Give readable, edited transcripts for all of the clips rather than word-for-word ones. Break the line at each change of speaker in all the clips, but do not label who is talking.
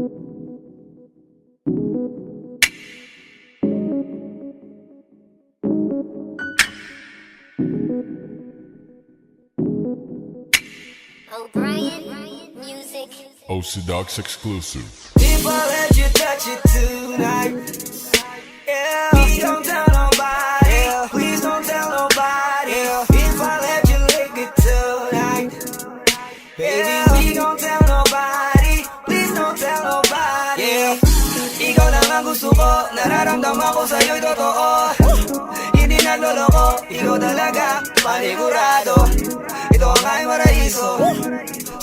O'Brien Music.
Ocedox exclusive.
If I let you touch it tonight, yeah, please don't tell nobody, please don't tell nobody. If I let you lick it tonight, baby, we don't tell nobody, please don't tell nobody. Ikaw lang ang gusto ko, nararamdaman ko sa'yo'y totoo. Hindi nagloloko, ikaw talaga, panigurado. Ito ang aking paraiso,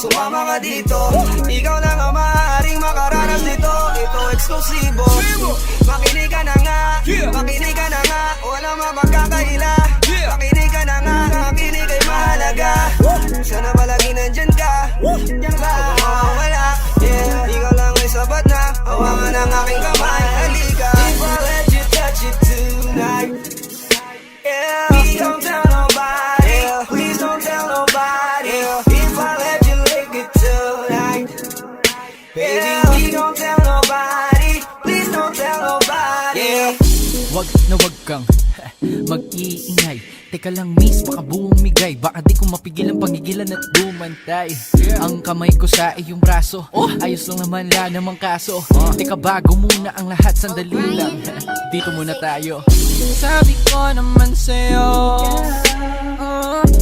sumama ka dito. Ikaw lang ang maaaring makaranas nito. Ito eksklusibo. Makinig ka na nga, makinig ka na nga. Walang mapagkakaila. Makinig ka na nga, makinig ay mahalaga. Sana palagi nandyan ka, huwag mawawala. Ikaw lang ay sapat na, hawakan ang aking kamay. Halika. If I let you touch it tonight, yeah, please don't tell nobody, please don't tell nobody. If I let you lick it tonight, baby, we don't tell nobody, please don't tell nobody.
Wag na wag kang mag-iingay. Teka lang miss, baka bumigay. Baka di ko mapigil ang pangigilan at bumantay. Ang kamay ko sa iyong braso, ayos lang naman, la namang kaso. Teka bago muna ang lahat, sandali lang. Dito muna tayo. Sabi ko naman sa'yo,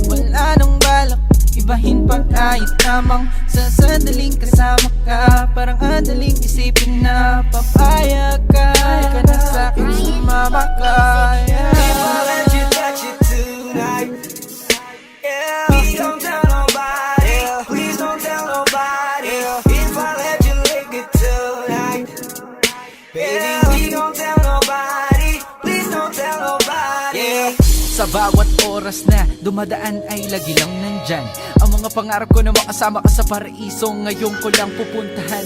wala nang balak ibahin pa kahit lamang sa sandaling kasama ka. Parang andaling isipin na papayag ka. Ika na sa'kin sumama ka.
If I let you touch it tonight, yeah, please don't tell nobody, please don't tell nobody. If I let you lick it tonight, baby, we don't tell nobody, please don't tell nobody.
Sa bawat oras na dumadaan ay lagi lang nandyan ang mga pangarap ko na makasama ka sa paraiso. Ngayon ko lang pupuntahan.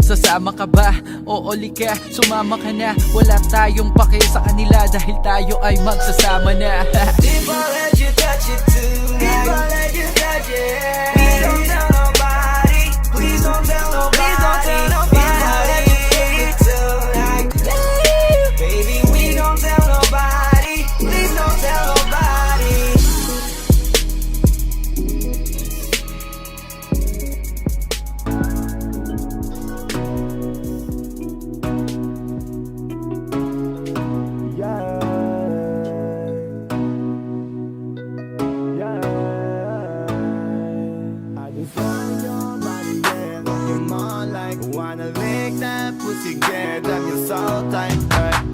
Sasama ka ba? O ka, sumama ka na. Wala tayong pake sa kanila dahil tayo ay magsasama na.
If I let you touch it tonight, if I let you touch it, please don't tell nobody, please don't tell nobody, please don't tell nobody. If I let you lick it tonight, baby, we don't tell nobody, please don't tell nobody.
Wanna lick that pussy, get them, you're so tight.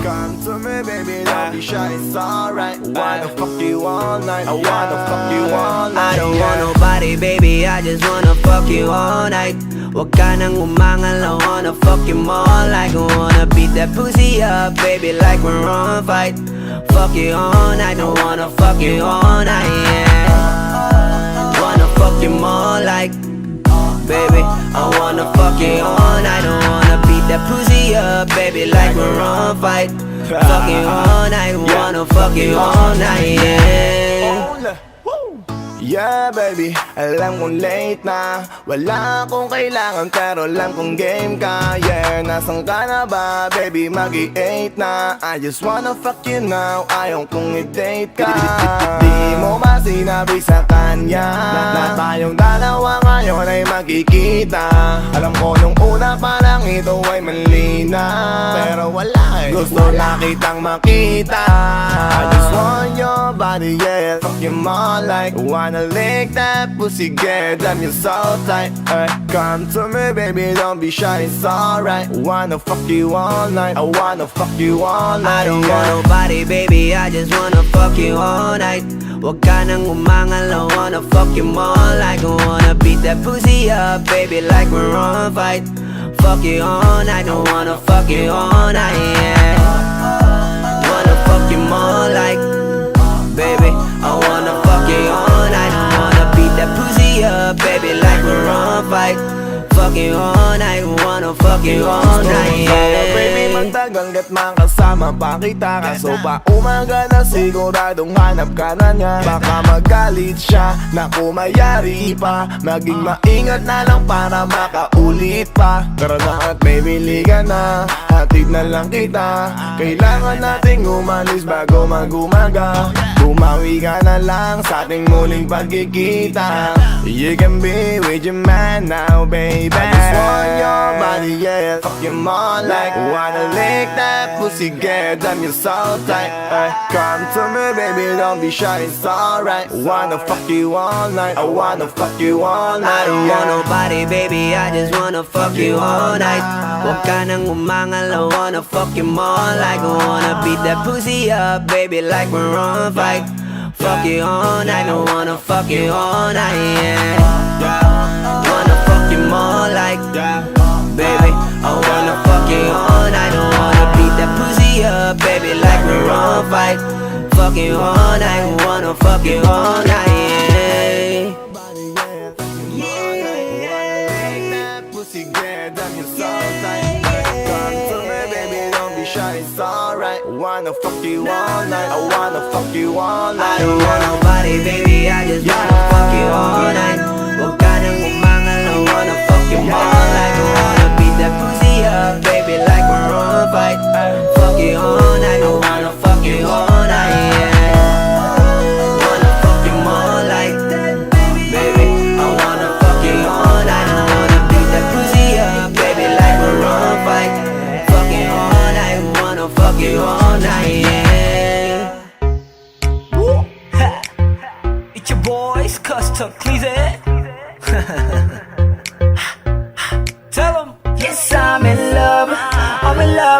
Come to me, baby, don't be shy, it's alright. Wanna fuck you all night, I wanna fuck you all night.
I don't want nobody, baby, I just wanna fuck you all night. Wag ka nang umangal, I wanna fuck you more like I wanna beat that pussy up, baby, like we're on fight. Fuck you all night, I wanna fuck you all night, yeah. Wanna fuck you more like, baby, I wanna fuck you all night. I wanna beat that pussy up, baby, like we're on fight. Fuck you all night, wanna fuck you all night, yeah.
Yeah, baby, alam kong late na. Wala akong kailangan pero alam kong game ka. Yeah, nasan ka na ba? Baby, magi-8 na. I just wanna fuck you now, ayaw kong i-date ka. Di mo ba sinabi sa kanya na tayong dalawa ngayon ay magkikita? Alam ko nung una pa lang ito ay mali na, pero wala eh, gusto na kitang makita. I just want your body, yeah. Fuck you more like wanna lick that pussy, get them, you're so tight. Come to me, baby, don't be shy, it's alright. Wanna fuck you all night, I wanna fuck you all night.
I don't want nobody, baby, I just wanna fuck you all night. Wag ka nang umangal, I wanna fuck you more like I wanna beat that pussy up, baby, like we're on fight. Fuck you all night, I wanna fuck you all night, yeah. Wanna fuck you more like, baby, I wanna fuck you all night. I wanna beat that pussy up, baby, like we're on fight. Fuck you all night, wanna wanna fuck you all night, yeah.
Baby, magtagal gat makasama pa kita. Kaso pa umaga na siguradong hanap ka na niya. Baka magalit siya na kumayari pa. Maging maingat na lang para makaulit pa. Pero lahat baby, liga na, hatid na lang kita. Kailangan nating umalis bago mag-umaga. Bumawi ka na lang sa ating muling pagkikita. You can be with your man now, baby. I just want your body, yeah. Fuck your mom like wanna lick that pussy, get damn you so tight. Come to me, baby, don't be shy, it's alright. Wanna fuck you all night, I wanna fuck you all night.
I don't want nobody, baby, I just wanna fuck you all night. Huwag ka nang umangal, I wanna fuck you more like I wanna beat that pussy up, baby, like we're on fight. Fuck you all night, I wanna fuck you all night, yeah. Wanna fuck you more like, baby, I wanna fuck you all night. I wanna beat that pussy up, baby, like we're on fight. Fuck you all night, I wanna fuck you all night, yeah.
It's alright. Wanna fuck you all night. I wanna fuck you all night.
I don't want nobody, baby, I just wanna fuck you all night. Huwag ka nang umangal, I wanna fuck you more like I wanna beat that pussy up, baby, like we're on fight. Fuck you all night, I wanna fuck you all night, yeah. Wanna fuck you more like, baby, I wanna fuck you all night. I wanna beat that pussy up, baby, like we're on fight. Fuck you all night, wanna fuck you all night, yeah. Woo. Ha. It's your boys, Custom Cleese. Tell 'em. Yes, I'm in love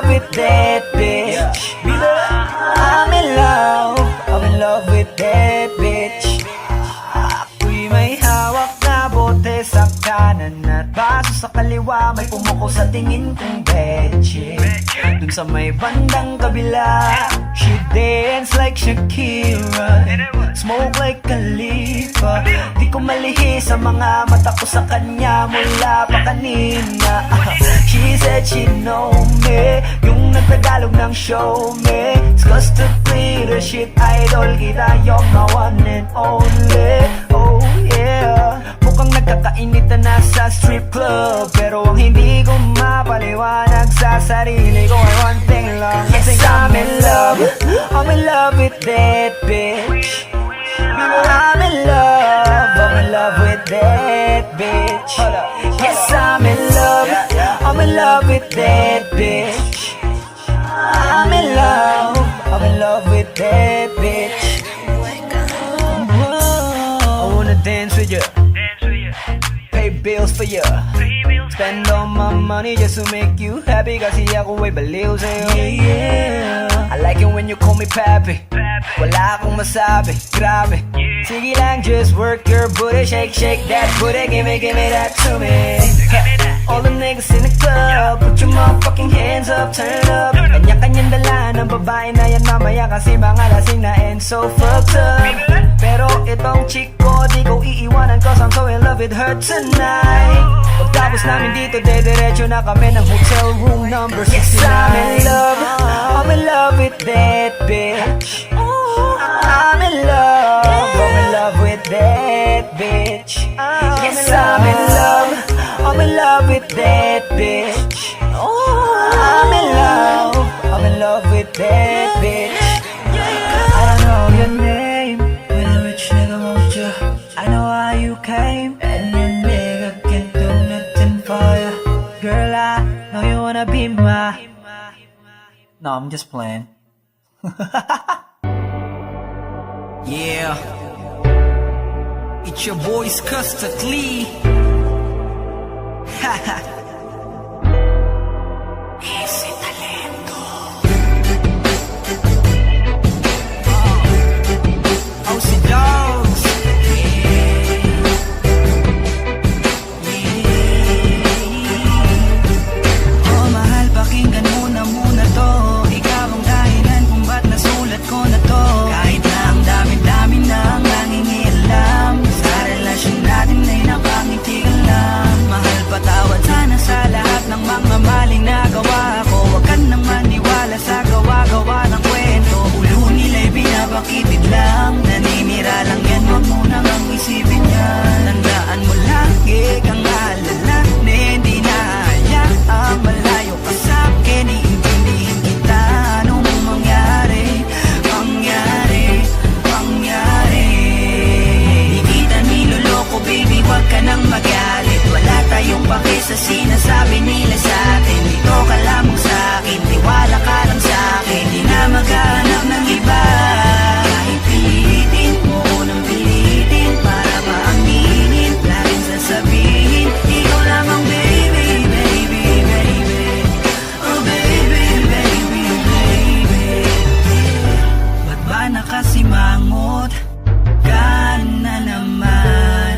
with that bitch. I'm in love with that bitch. Ako'y may hawak na bote sa kanan at baso sa kaliwa, may pumuko sa tingin kong betche. Dun sa may bandang kabila, she dance like Shakira, smoke like Khalifa. Di ko malihi sa mga mata ko sa kanya mula pa kanina. She said she know me, yung nagtagalog ng show me. It's cause to the shit idol kita, you're my one and only. Oh yeah, mukhang nagkakainitan na sa strip club, pero ang hindi ko mapaliwanag sa sarili ko ay one thing lang. Yes, I'm in love with that bitch. I'm in love with that bitch. Yes, I'm in love with that bitch. I'm in love with that bitch. I wanna dance with you, pay bills for you, spend all my money just to make you happy. Kasi ako ay baliw sa'yo, yeah. I like it when you call me papi. Wala akong masabi, grabe. Sige lang, just work your booty, shake, shake that booty. Give me that to me. All the niggas in the club, put your motherfucking hands up, turn up. Kanya-kanyang dala ng babae na yan mamaya, kasi mga lasing na and so fucked up. Pero itong chick ko, di ko iiwanan, cause I'm so in love with her tonight. Pagtapos namin dito, dediretso na kami ng hotel room number 69. Yes, I'm in love with that bitch. I'm in love with that bitch. Yes, I'm in love with that bitch. I'm in love with that bitch. I don't know your name, but a rich nigga wants you. I know how you came, and your nigga can't do nothing for you. Girl, I know you wanna be my. No, I'm just playing. Yeah, it's your boys, Custard Lee. Ese talento. Oh, si Dogs. Oh, mahal, pakinggan mo na muna to. Ikaw ang dahilan kung ba't nasulat ko na to. Kahit na ang dami-dami nang nangingialam, sa relasyon natin ay napangiti ka lang. Mahal, patawad sana sinasabi nila sa atin. Dito ka lamang sa akin, tiwala ka lang sa akin. Di na maghahanap ng iba. Kahit pilitin mo nang pilitin, para ba aminin, laging sasabihin, ikaw lamang baby, baby, baby. Oh baby, baby, baby. Ba't ba nakasimangot ka na naman?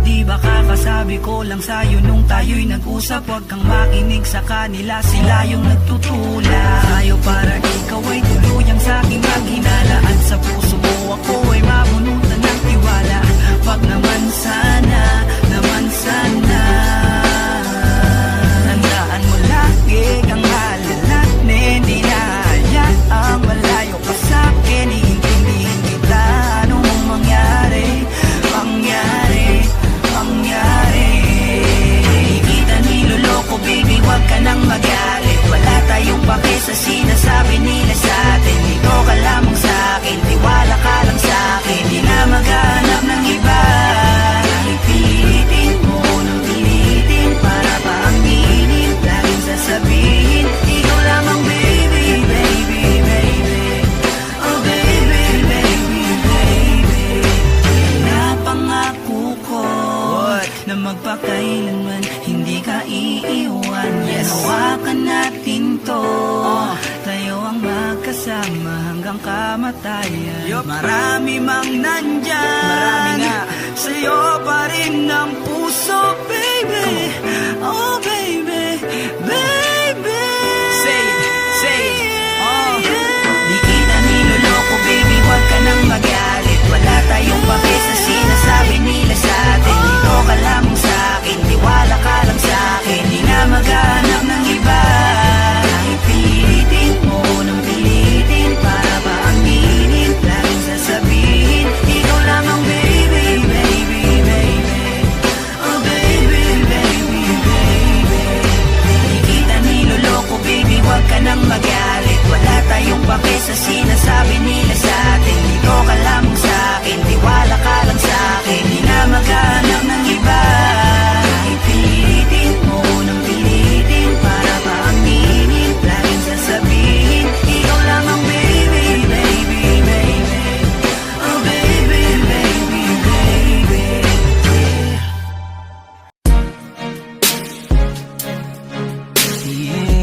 Di ba kakasabi ko lang sa'yo nung tayo'y nag-usap? Huwag kang makinig sa kanila, sila yung nagtutula sa'yo para ikaw ay tuluyang sa'king maghinala. At sa puso mo ako ay mabunutan ng tiwala. Wag naman sana, naman sana. Tandaan mo lagi kang alalahanin. Di na hayaang malayo ka sa'kin. Iintindihin kita anong mangyari, mangyari, mangyari. Di kita niloloko baby, wag ka nang magalit. Wala tayong pake sa sinasabi nila sa atin. Dito ka lamang sa akin, tiwala ka lang sa akin. Di na maghahanap ng iba. Kahit pilitin mo nang pilitin, para pa aminin, laging sasabihin, ikaw lamang baby, baby, baby. Oh baby, baby, baby. Napangako ko na magpakailanman hindi ka iiwan. Yes, hawakan natin to, tayo ang magkasama hanggang kamatayan. Marami mang nandyan, marami nga, sa'yo pa rin ang puso, baby. Oh baby, baby. Say it, oh. Di kita niloloko baby, wag ka nang magalit. Wala tayong pake sa sinasabi nila sa atin. Dito ka lamang sa akin, tiwala ka lang sa akin. Di na maghahanap ng iba. Kahit pilitin mo nang pilitin, para ba aminin, laging sasabihin, ikaw lamang baby, baby, baby. Oh baby, baby, baby. Di kita niloloko baby, wag ka nang magalit. Wala tayong pake sa sinasabi nila sa atin. Dito ka lamang sa akin, tiwala ka lang sa akin. Di na maghahanap ng iba. Kahit pilitin mo nang pilitin, para ba aminin, laging sasabihin, ikaw lamang baby, baby, baby. Oh baby, baby, baby. Yeah.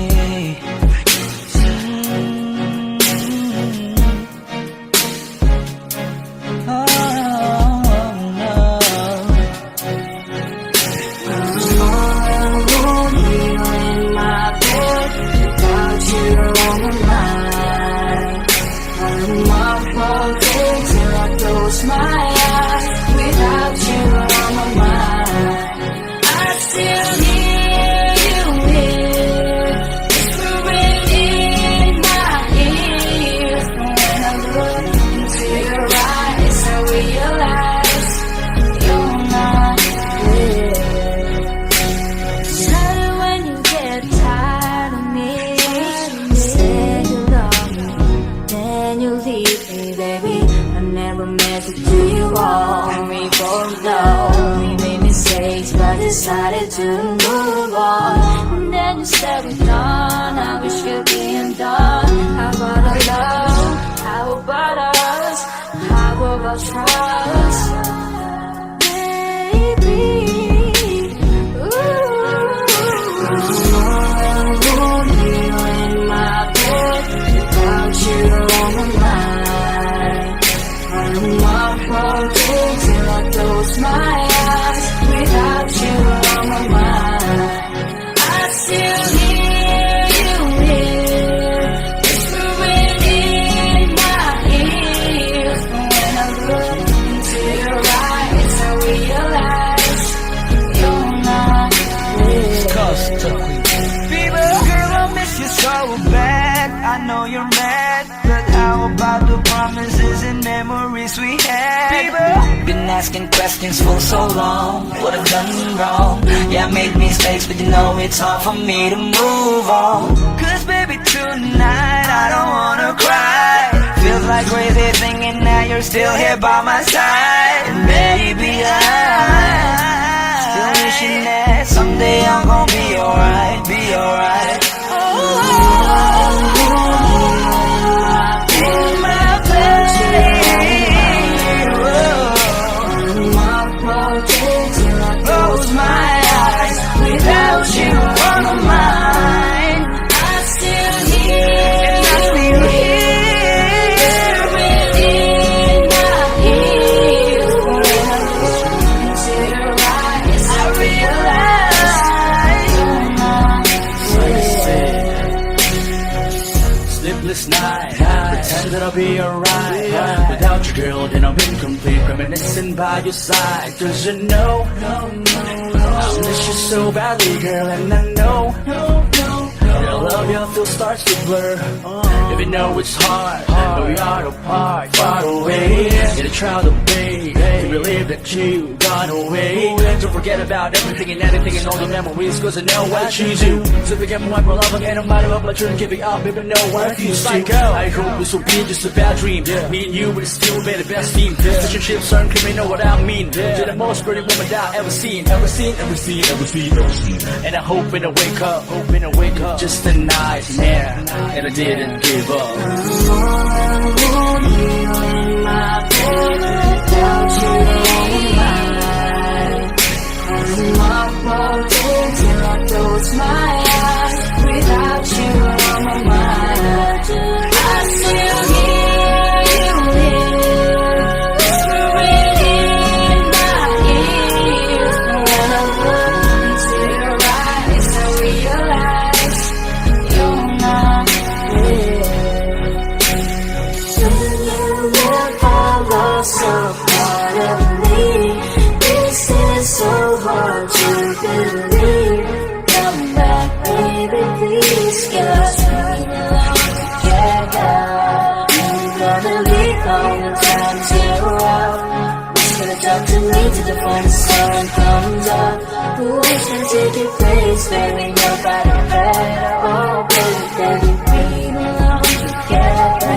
Close my eyes, without you on my mind, I still hear you here, whispering in my ears. When I look into your eyes, I realize you're not here. Sorry when you get tired of me, say you love me, then you leave me, baby. I never meant to do you wrong. We both know we made mistakes, but decided to move on. And then you said we're done. I wish you'd be undone. How about our love? How about us? How about trust? Baby, lonely in my bed, without you on my mind. I'm not falling till I close my eyes, without you on my mind. I still hear you here, whispering in my ears. When I look into your eyes, I realize you're not there.
Baby, girl, I miss you so bad. I know you're mad, but how about the promises and memories we had? Baby, been asking questions for so long. What I've done wrong? Yeah, I made mistakes, but you know it's hard for me to move on. Cause baby, tonight I don't wanna cry. Feels like crazy thinking that you're still here by my side. And baby, I still wish wishing that someday I'm gonna be alright, be alright. In my place, close my eyes, without you on my mind, I still hear, and I still hear within my ears. When I look into your eyes, I realize.
Sleepless night, pretend that I'll be alright. Without you, girl, then I'm incomplete. Reminiscing by your side, 'cause you know I miss you so badly, girl, and I know your love, your feel starts to blur. If you know it's hard, but we are apart, far away. In a trial of way, to believe that you gone away. Don't forget about everything and anything and all the memories, 'cause I know I choose you. So we can wipe our love again, no matter what my turn, keep it up, even though I refuse to. I hope this will be just a bad dream. Me and you will still be the best team. Relationships aren't criminal, know what I mean. You're the most pretty woman that I've ever seen. Ever seen. And I hope when I wake up, just a nightmare, and I didn't give up.
Close my eyes, without you on my mind, I still hear you whispering in my ears. When I look into your eyes, I realize you're not here. When you look, I lost some part of me. This is so hard to believe. Come back, baby, please, 'cause we belong together. You're gonna leave on the time to out. Who's gonna talk to me till the phone sun comes up? Who's gonna take your place, baby? Nobody better. Oh, baby, baby, we belong together.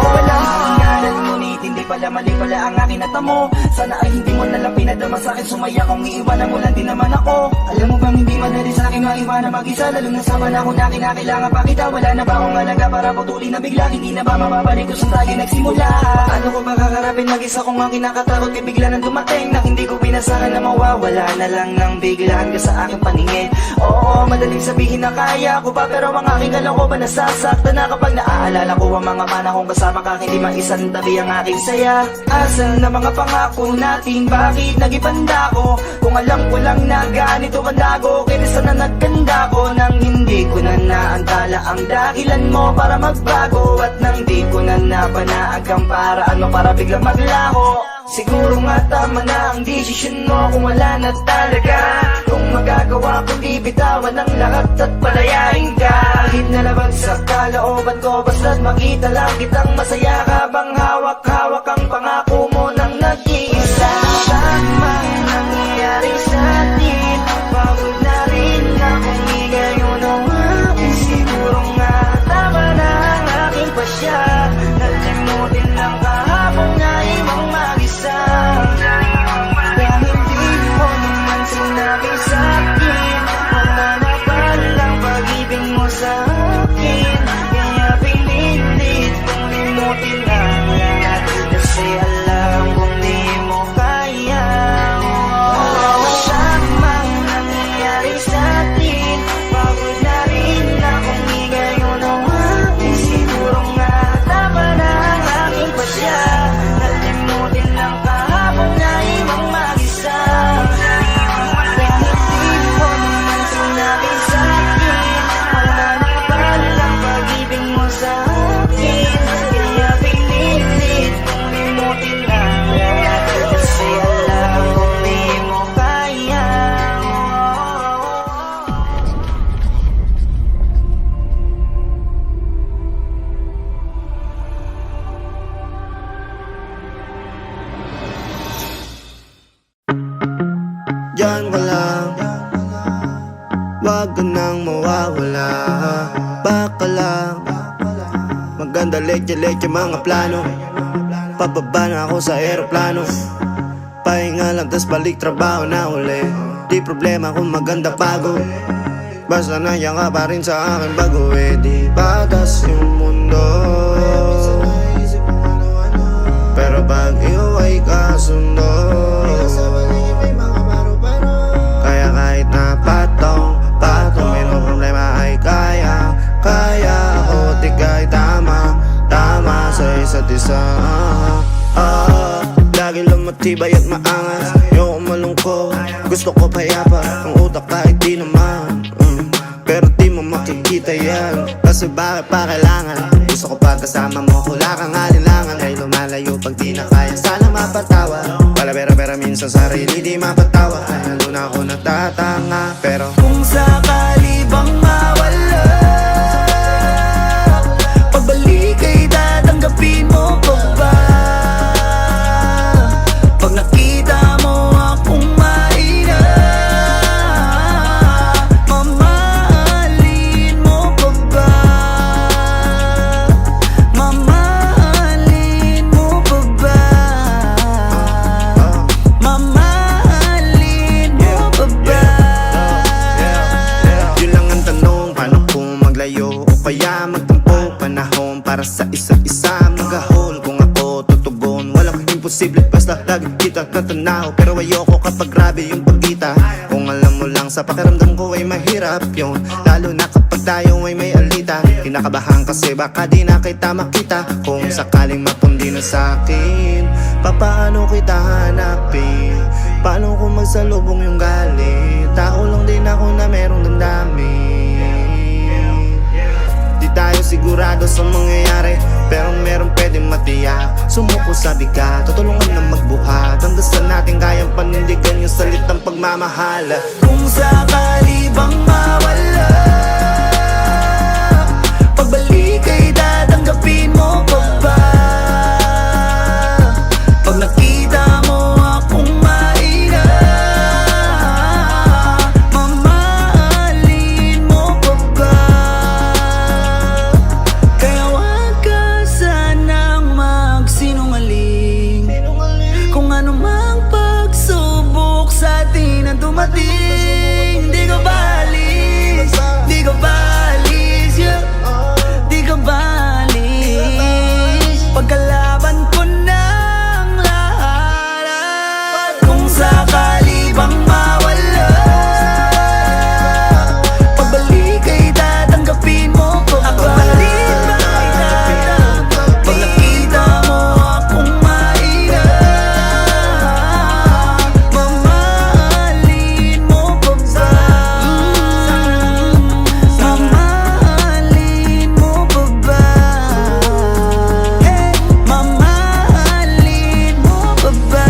Wala akong ngalan, ngunit hindi pala mali pala ang aking natamo. Sana ay hindi mo nalang pinadama sa'kin, sumaya kung iiwanan mo lang din naman ako. Alam mo bang hindi madali sa'kin maiwanan mag-isa, lalong nasama na ako na kinakailangan pa kita. Wala na ba akong alaga para putulin na bigla? Hindi na ba mababalik kung saan tayo nagsimula? Ano ko makakarapin mag-isa kung ang kinakatakot kay bigla nang dumating na hindi ko pinasahan na mawawala na lang nang biglaan ka sa aking paningin. Oo, madaling sabihin na kaya ko pa, pero ang aking kalooban nasasaktan na kapag naaalala ko ang mga panahong kasama ka, hindi maisan tabi ang aking saya. Asan na mga pangako natin, bakit nagipanda ko? Kung alam ko lang na ganito kandago, kaya sana nagkanda ko nang hindi ko na naantala ang dahilan mo para magbago. At nang di ko na napanaag ang paraan mo para biglang maglaho. Siguro nga tama na ang desisyon mo kung wala na talaga. Kung magagawa kundi bitawan ang lahat at palayain ka. Kahit nalabag sa kalooban ko, basta't makita lang kitang masaya ka. Bang hawak-hawak ang pangako mo nang nag-iisa. Tamang nangyayari sa atin, pagod na rin akong igayon ang akin. Siguro nga tama na ang aking pasya. Nalimutin lang kahapon na imang mag-isa. Dahil di mo naman sinabi sa'kin, wala na palang pag-ibig mo sa'kin. Kaya pinilit kong limutin ang lahat, kasi alam kong di mo kaya. Tamang nangyayari sa'tin, pagod na rin akong igayon ang akin. Siguro nga tama na ang aking pasya. Nalimutin lang kahapon na imang mag-isa. Dahil di mo naman sinabi sa'kin, wala na palang pag-ibig mo sa'kin. Kaya pinilit kong limutin ang lahat, kasi alam kong di mo kaya.
Diyan ka lang, wag ka nang mawawala. Baka lang, maganda leke-leke mga plano. Pababa na ako sa aeroplano. Pahinga lang tas balik trabaho na uli. Di problema kung maganda bago, basta nandiyan ka pa rin sa akin bago. Di batas yung mundo, pero pag iyo ay kasundo. Kaya kahit na patong may no problema ay kaya ako. Di kahit tama sa isa't isa. Lagi lang matibay at maangas, ayoko malungkot, gusto ko payapa. Ang utak kahit di naman, pero di mo makikita yan. Kasi bakit pa kailangan? Gusto ko pagkasama mo, wala kang alinlangan. Ay lumalayo pag di na kaya, sana mapatawa. Wala pera minsan sarili di mapatawa. Ay nandun ako natatanga, pero
Kung sakali bang mawala, pagbalik ay tatanggapin mo pa ba? Pag nakita mo akong mahina, mamahalin mo pa ba? Mamahalin mo pa ba? Mamahalin mo pa ba?
yun lang ang tanong, paano kung maglayo o kaya magtampo? Panahon para sa isa't isa, mag-ahol kung ako tutugon. Walang imposible basta lagi kita natanaw, pero ayoko kapag grabe yung pagkita. Kung alam mo lang sa pakiramdam ko ay mahirap yun, lalo na kapag tayo ay may alita. Kinakabahan kasi baka di na kita makita. Kung sakaling mapundi na sa'kin, papaano kita hanapin? Paano kung magsalubong yung galit? Tao lang din ako na merong damdamin. Di tayo sigurado sa mangyayari, pero meron pwedeng matiyak. Sumuko sa bigat, tutulungan na magbuhat. Ang dasal natin kayang panindigan yung salitang pagmamahal.
Kung sakali bang mawala, pagbalik ay tatanggapin mo pa ba? Pag nakita mo akong mahina, mamahalin mo pa ba? Kaya wag ka sanang magsinungaling. Kung ano mang pagsubok sa atin ang dumating, di ka balis, di ka balis, yeah. Di ka balis, pagkalaban ko ng lahat. Kung sakali bang mawala, pagbalik ay tatanggapin mo pa ba? Pag nakita mo akong mahina, mamahalin mo pa ba? Mamahalin mo pa ba? Mamahalin mo pa ba?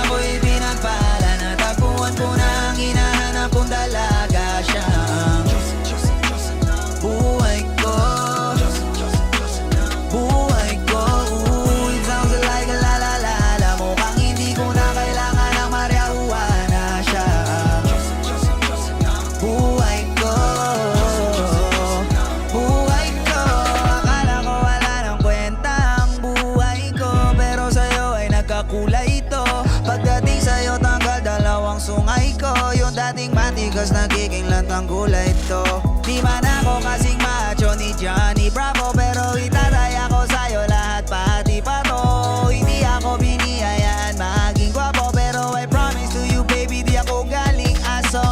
Ako'y pinagpala, natagpuan ko na ang hinahanap kong dalaga siyang buhay ko. Buhay ko, it sounds like a la-la-la-la. Mukhang hindi ko na kailangan ng marihuana siya. Buhay ko, buhay ko. Akala ko wala ng kwenta ang buhay ko, pero sa'yo ay nagkakulay ito. Pagdating sa'yo tanggal dalawang sungay ko, yung dating matigas nagiging lantang gulay ito. Di man ako kasing macho ni Johnny Bravo, pero itatay ako sa'yo lahat pati pa to. Hindi ako biniyayaan maging gwapo, pero I promise to you baby di ako galing aso.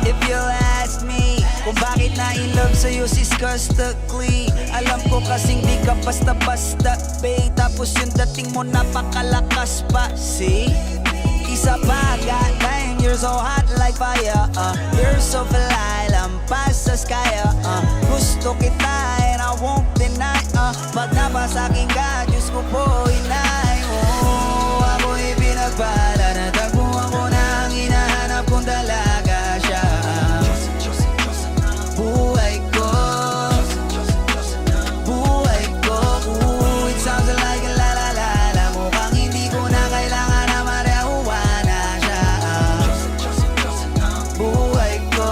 If you ask me kung bakit na in love sa'yo sis cause the clean, Alam ko kasing di ka basta-basta, babe. Tapos yung dating mo napakalakas pa, see? Isa pa, god dang, you're so hot like fire, you're so fly, lampas sa sky, gusto kita and I won't deny, pag napasa'kin ka, Diyos ko po, inay. Oh, ako'y pinagpala, natagpuan ko na ang hinahanap kong dalaga siya. Buhay ko, buhay ko, ooh, it sounds like a la-la-la-la. Mukhang hindi ko na kailangan na marihuana siya. Buhay ko,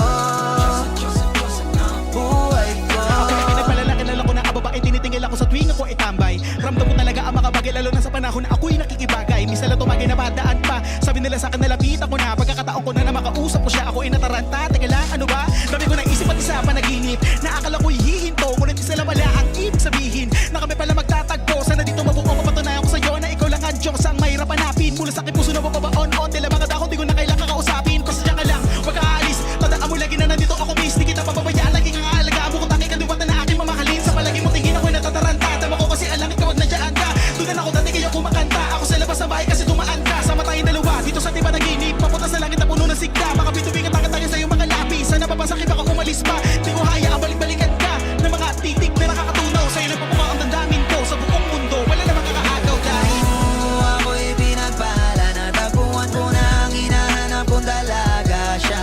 buhay ko.
Ako na pinagpalala, kilala ko na kababae, tinitingil ako sa tuwing ako itambay. Ramdam ko talaga ang mga bagay, lalo na sa panahon na ako'y nakikibagay. Minsan lang tumagay na padaan pa, sabi nila sa akin nalapitan ko na. Pagkakataon ko na makausap ko siya, ako'y nataranta. Teka lang, ano ba? Dami ko na isip at isa panaginip, na akala ko'y hihinto, ngunit isa lang wala ang ibig sabihin, na kami pala magtatagpo. Sana dito mabuo, mapatunayan ko sa'yo na ikaw lang ang Diyos ang mahirap hanapin. Mula sa aking puso na mapabaon-on, tila mga dahon, di ko na kailangan kakausapin. Pasasya ka lang, wag ka aalis, tandaan mo lagi na nandito ako, miss. Di kita pababayaan, lagi kang aalagaan mo kung tangi kaliwat na aking mamahalin. Sa palagi mo tingin ako'y natataranta, tama ko kasi alam ikaw wag nandiyan ka. Doon na ako dati kayo kumakanta, ako sa labas ng bahay kasi dumaan ka. Sama tayong dalawa, dito sa tiba naginip, papunta sa langit na puno ng sigla. Mga bitubi ka takot-takot sa'yo mga lapi, sana papasakit baka umalis pa. Di ko hayaan balik-balikan ka, ng mga titik na nakakatunaw. Sa'yo lang papuka ang damdamin ko, sa buong mundo wala namang kakaagaw dahil
Oh, ako'y pinagpala, natagpuan ko na ang hinahanap kong dalaga siya.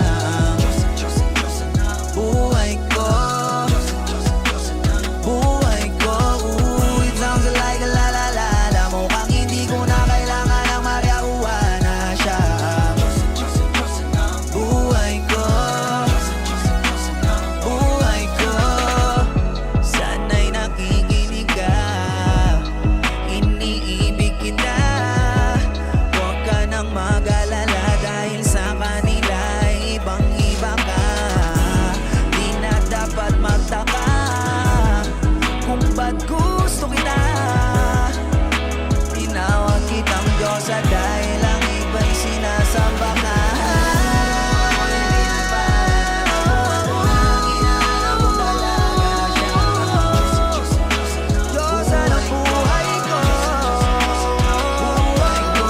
Buhay ko, buhay ko, ooh, it sounds like a la-la-la-la. Mukhang hindi ko na kailangan ng marihuana siya. Buhay ko, buhay ko, sana'y nakikinig ka, iniibig kita. Huwag ka nang mag-alala dahil sa kanila ay ibang-iba ka. Di na dapat magtaka kung ba't gusto kita. Tinawag kitang Diyosa dahil ang iba'y sinasamba ka. Diyosa ng buhay ko, buhay ko.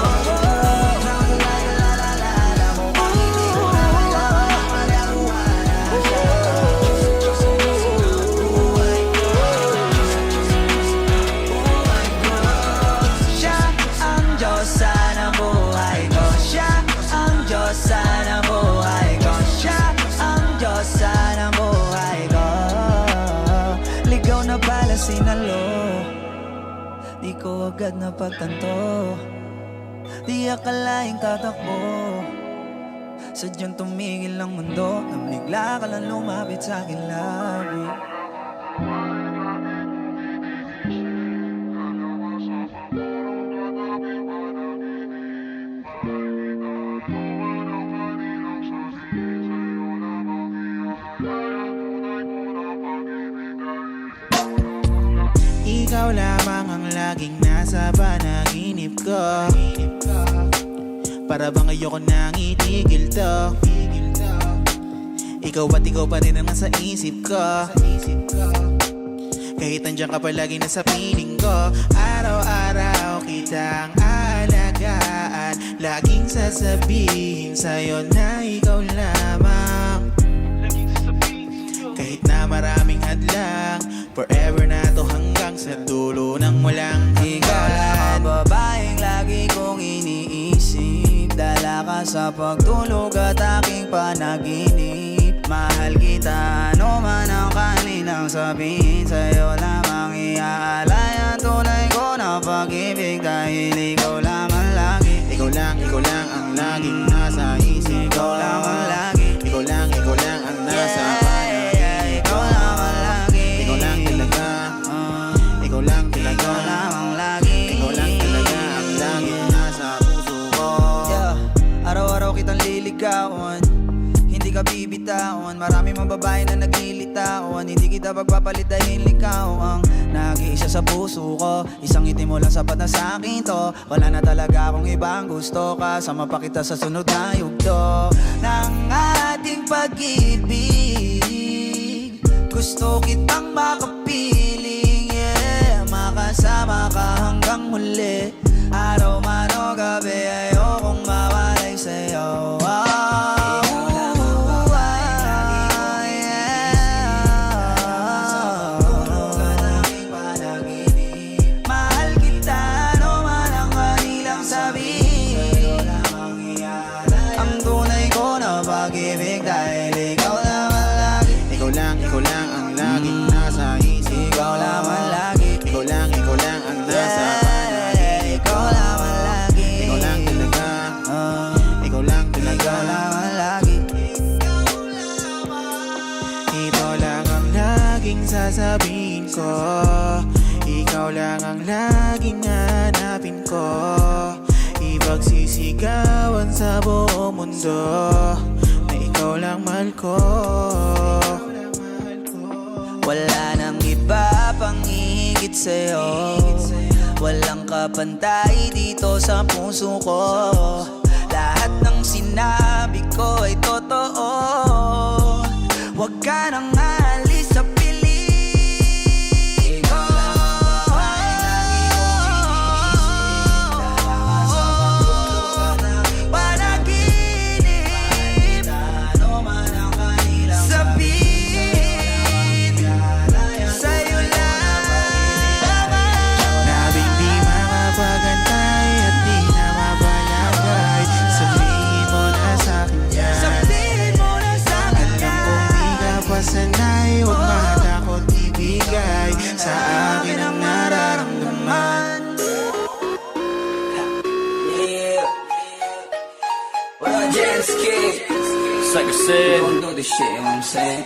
Sounds like a la-la-la-la. Mukhang hindi ko na kailangan ng marihuana siya. Buhay ko, buhay ko. Siya ang Diyosa ng buhay ko. Siya ang Diyosa ng buhay ko. Siya ang Diyosa ng buhay ko. Ligaw na pala sinalo, di ko agad napagtanto. Di akalaing tatakbo, sadyang tumigil ang mundo, nang bigla ka lang lumapit sa'kin labi.
ikaw lamang ang laging nasa panaginip ko. Para bang ayoko nang itigil to. Ikaw at ikaw pa rin ang nasa isip ko. Kahit nandiyan ka palagi na sa piling ko. Araw-araw kitang aalagaan, laging sasabihin sa'yo na ikaw lamang. Kahit na maraming hadlang, forever na to hanggang sa dulo ng walang
Ikaw lang ang babaeng lagi kong iniisip, dala ka sa pagtulog at aking panaginip. Mahal kita, ano man ang kaninang sabihin, sa'yo lamang iaalay ang tunay ko na pag-ibig. Dahil ikaw lang ang lagi,
ikaw lang ang laging nasa isip ko.
ikaw lang ang lagi,
Ikaw lang ang nasa
ikaw lang ang lagi,
Ikaw lang talaga, ikaw lang talaga,
ikaw lang ang lagi,
ikaw lang talaga ang laging nasa puso ko.
yeah. Araw-araw kitang liligawan, hindi ka bibitawan. Marami mga babae na naglilitawan, hindi kita pagpapalit dahil ikaw ang nag-iisa sa puso ko. Isang ngiti mo lang sapat na sa'kin to. Wala na talaga akong ibang gusto, kasama pa kita sa sunod na yugto ng ating pag-ibig. Gusto kitang makapiling, muli. Araw man o gabi, ayokong mawalay sa'yo. Mahal kita, ano man ang kanilang sabihin. Ang tunay ko na pag-ibig dahil ikaw naman lagi.
Ikaw lang ang laging nasa isip ko.
Ikaw naman lagi.
Ikaw lang ang nasa panahit ko.
Ikaw naman lagi.
Ikaw lang talaga. Ikaw lang
Ikaw
talaga.
naman lagi.
Ito lang ang laging sasabihin ko. Ikaw lang ang laging hanapin ko. Ipagsisigawan sa buong mundo na ikaw lang mahal ko.
Wala nang iba pang higit sa'yo. Walang kapantay dito sa puso ko. Lahat ng sinabi ko ay totoo. Huwag ka nang alis sa piling ko. Panaginip, sabihin sa'yo lamang.
Nabing di makapagantay at di na mapalagay. Sabihin mo na sa'kin yan.
Sabihin mo na sa'kin
Alam kong di ka pa sanay. Huwag matakot ibigay sa akin ang nararamdaman.
Yeah. Well, just kid.
It's like I said,
Don't do this shit, you know what I'm saying?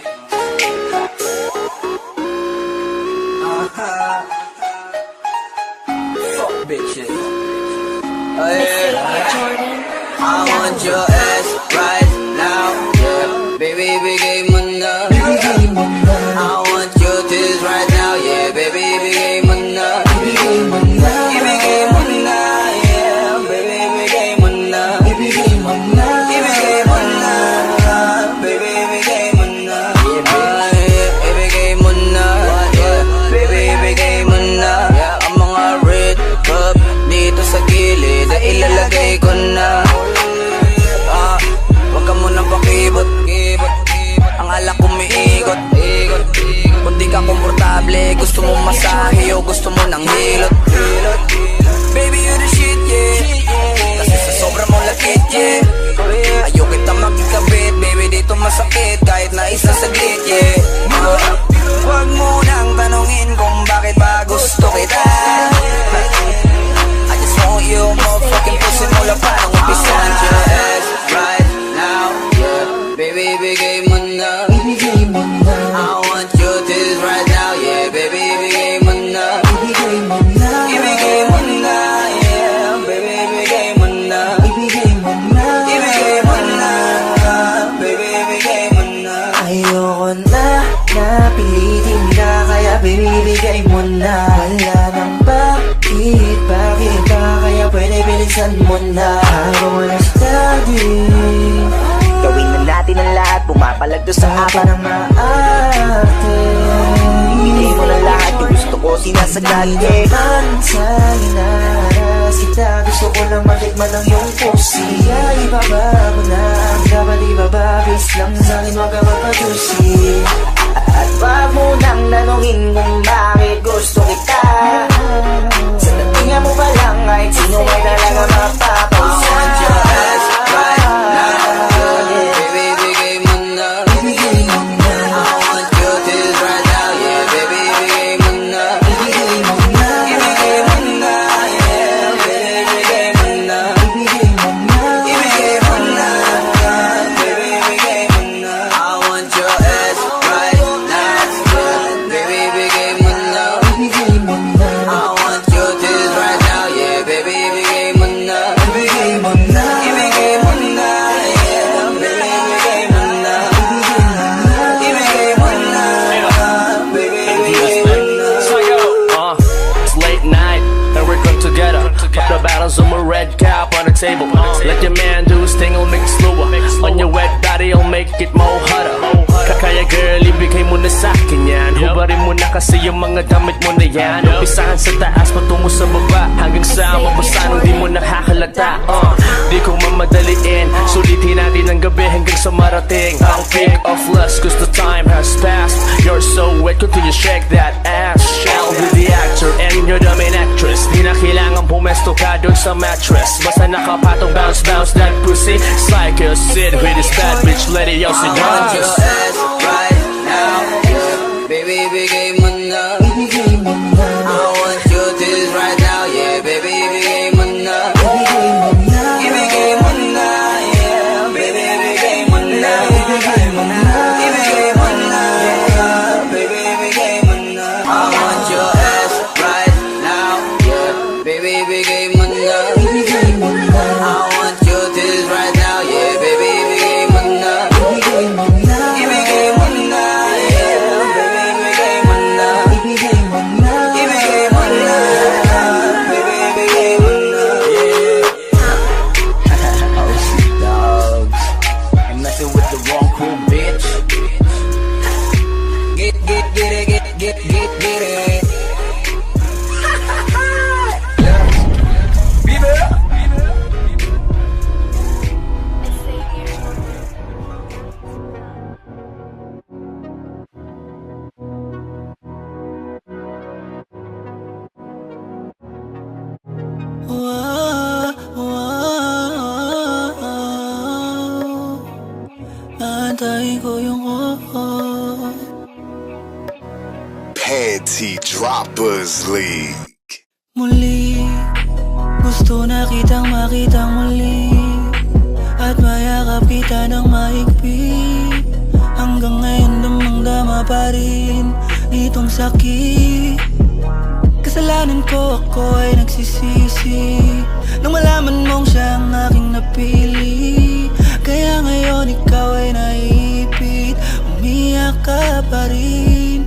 Fuck bitches. Oh yeah. I want your ass right now. Yeah. Baby, bigay mo na. I want your tears right now. Yeah, baby, bigay mo na. Ibigay mo na. Yeah, baby, bigay mo na. Ibigay mo na. Baby, ibigay mo na. Yeah, ibigay mo na. Yeah, baby, ibigay mo na. Yeah, ang mga red cup dito sa gilid ay ilalagay ko na. Wag ka munang pakibot. Ang alak umiikot. Kung di ka komportable, gusto mo masahe o gusto mo ng hilot. Baby, you the shit, yeah. Kasi sa sobra mong lakit, yeah. Ayaw kita magkikabit, baby, dito masakit kahit na isang saglit, yeah. Huwag mo nang tanungin kung bakit ba gusto kita. I just want you, motherfucking pussy mula pa nang umpisa. I want your ass right now, yeah. Baby, bigay mo na. I want your tears right now, yeah. Baby, bigay mo na. Ibigay mo na, yeah. Baby, ibigay mo na. Ibigay mo na. Baby, ibigay mo na.
Ayoko na, napilitin na, kaya binibigay mo na. Wala nang bakit ba, kaya pwede bilisan mo na. Habang wala studying, gawin na natin ang lahat, pumapalagdo sa apa ng maarte. Hindi mo na lahat, yung gusto ko sinasagad. Hindi naman sa'yo naras kita, gusto ko lang matikman ng iyong pusi. Kaya ibaba mo na ang dapat ibaba, base lang sa'kin, wag ka magpadusi. At wag mo nang tanungin kung bakit gusto kita. Sa tatinga mo pa lang, kahit sino ay talaga mapapausa.
I want your ass right now, yeah. Baby, bigay mo na. I want your tears right now, yeah. Baby, bigay mo na. Ibigay mo na, yeah. Baby, bigay mo na. Ibigay mo na, baby, bigay mo na. I want your ass right now, yeah. Baby, bigay mo na. I want your tears right now, yeah. Baby, bigay mo na. Ibigay mo na, yeah. Baby, bigay mo na. Ibigay mo na, baby, bigay mo na.
it's late night and we're come together. Pop the bottles on my red cap on the table. Let your man do his thing, I'll make it slower. On your wet body, I'll make it more hotter. Kaya girl, ibigay mo na sa'kin yan. Hubarin mo na kasi yung mga damit mo na yan umpisahan sa taas patungo sa baba hanggang sa mabasa nang di mo nakakalata Di ko mamadaliin, sulitin natin ang gabi hanggang sa marating ang peak of lust cause the time has passed. You're so wet, continue shake that ass. I'll be the actor and you're the main actress. Di na kailangan pumesto ka dun sa mattress, basta nakapatong bounce bounce that pussy. It's like a sit with this bad bitch lady, yo si
want your ass right now. Baby, bigay mo na. I want your tits right now. Yeah, baby, bigay mo na. Ibigay mo na. Yeah, baby, bigay mo na. Ibigay mo na. Ibigay mo na. Baby, bigay mo na. I want your ass right now. Yeah, baby, bigay mo na. I want your tits right now. Yeah, baby, bigay mo na. Ibigay mo na. Yeah, baby, bigay mo na. Ibigay mo na. Ibigay mo na. Baby, bigay mo na.
Oh shit dogs, I'm messing with the wrong crew bitch.
Get it.
Antayin ko yung
Panty Droppers League.
muli. Gusto na kitang makitang muli at mayakap kita ng mahigpit. Hanggang ngayon damang-dama pa rin itong sakit. Kasalanan ko, ako ay nagsisisi nang malaman mong siya ang aking napili. Kaya ngayon ikaw ay naipit, umiyak ka pa rin.